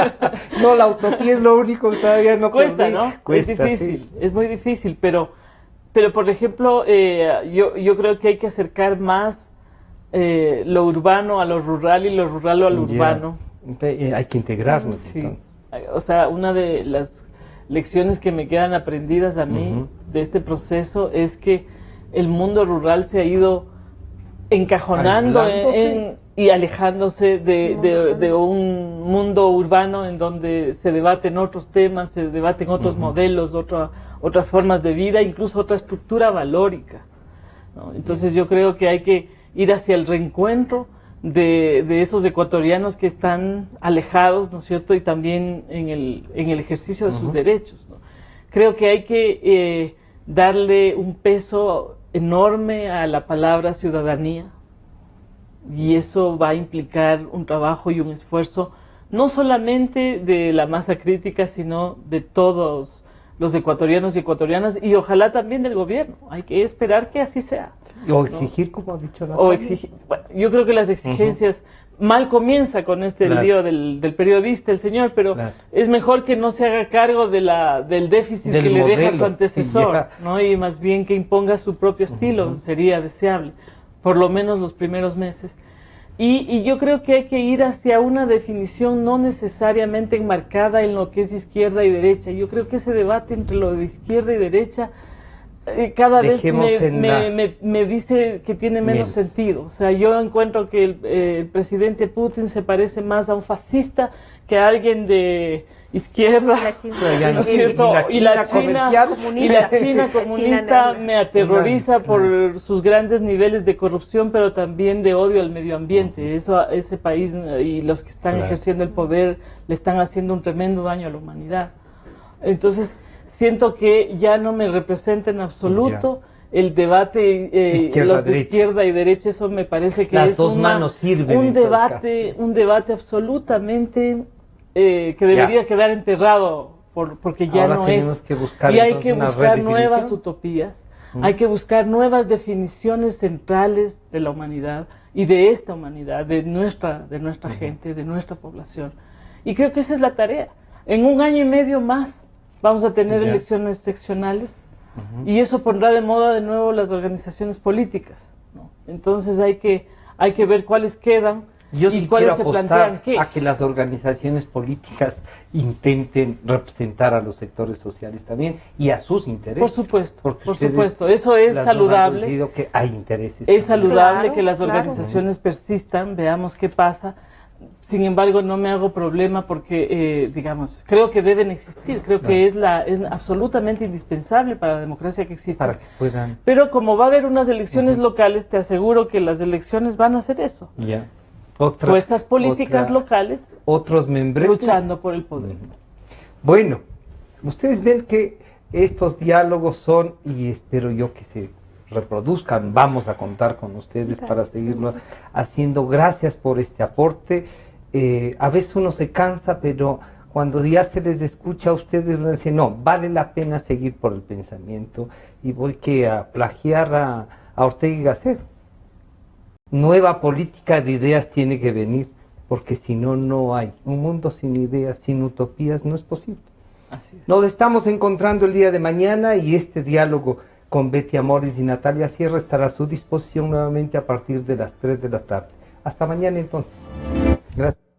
No, la utopía es lo único que todavía no cuesta, perdí. ¿no? Cuesta, es difícil, sí. Es muy difícil, pero por ejemplo, yo creo que hay que acercar más lo urbano a lo rural y lo rural a lo urbano. Hay que integrarnos, sí. Entonces. O sea, una de las lecciones que me quedan aprendidas a mí de este proceso es que el mundo rural se ha ido encajonando y alejándose de un mundo urbano en donde se debaten otros temas, se debaten otros modelos, otras formas de vida, incluso otra estructura valórica, ¿no? Entonces yo creo que hay que ir hacia el reencuentro de esos ecuatorianos que están alejados, ¿no es cierto?, y también en el ejercicio de sus derechos, ¿no? Creo que hay que darle un peso enorme a la palabra ciudadanía, y eso va a implicar un trabajo y un esfuerzo no solamente de la masa crítica, sino de todos los ecuatorianos y ecuatorianas, y ojalá también del gobierno. Hay que esperar que así sea. O exigir, ¿no? Como ha dicho Natalia. O exigir. Bueno, yo creo que las exigencias mal comienza con este lío del periodista, el señor, pero es mejor que no se haga cargo del déficit que le deja su antecesor, ¿no? Y más bien que imponga su propio estilo, sería deseable, por lo menos los primeros meses. Y yo creo que hay que ir hacia una definición no necesariamente enmarcada en lo que es izquierda y derecha. Yo creo que ese debate entre lo de izquierda y derecha cada vez me dice que tiene menos sentido. O sea, yo encuentro que el presidente Putin se parece más a un fascista que a alguien de izquierda, ¿no es cierto? Y la China comunista me aterroriza por sus grandes niveles de corrupción, pero también de odio al medio ambiente. Ese país y los que están ejerciendo el poder le están haciendo un tremendo daño a la humanidad. Entonces, siento que ya no me representa en absoluto el debate los de izquierda y derecha. Eso me parece que es un debate absolutamente que debería quedar enterrado porque ya no es. Y hay que buscar nuevas utopías, hay que buscar nuevas definiciones centrales de la humanidad y de esta humanidad, de nuestra gente, de nuestra población. Y creo que esa es la tarea. En 1 año y medio más vamos a tener elecciones seccionales y eso pondrá de moda de nuevo las organizaciones políticas, ¿no? Entonces hay que ver cuáles quedan. Yo y sí cuáles quiero se plantean apostar a que las organizaciones políticas intenten representar a los sectores sociales también y a sus intereses. Por supuesto, eso es saludable. Que hay intereses. Es saludable que las organizaciones persistan, veamos qué pasa. Sin embargo, no me hago problema porque, creo que deben existir, creo que es absolutamente indispensable para la democracia que exista. Para que puedan. Pero como va a haber unas elecciones locales, te aseguro que las elecciones van a hacer eso. Fuerzas políticas locales, otros membretes luchando por el poder. Bueno, ustedes ven que estos diálogos son, y espero yo que se reproduzcan. Vamos a contar con ustedes para seguirlo haciendo. Gracias por este aporte. A veces uno se cansa, pero cuando ya se les escucha a ustedes, uno dice, no, vale la pena seguir por el pensamiento. Y voy a plagiar a Ortega y Gasset. Nueva política de ideas tiene que venir, porque si no, no hay. Un mundo sin ideas, sin utopías, no es posible. Así es. Nos estamos encontrando el día de mañana y este diálogo con Betty Amores y Natalia Sierra estará a su disposición nuevamente a partir de las 3 de la tarde. Hasta mañana entonces. Gracias.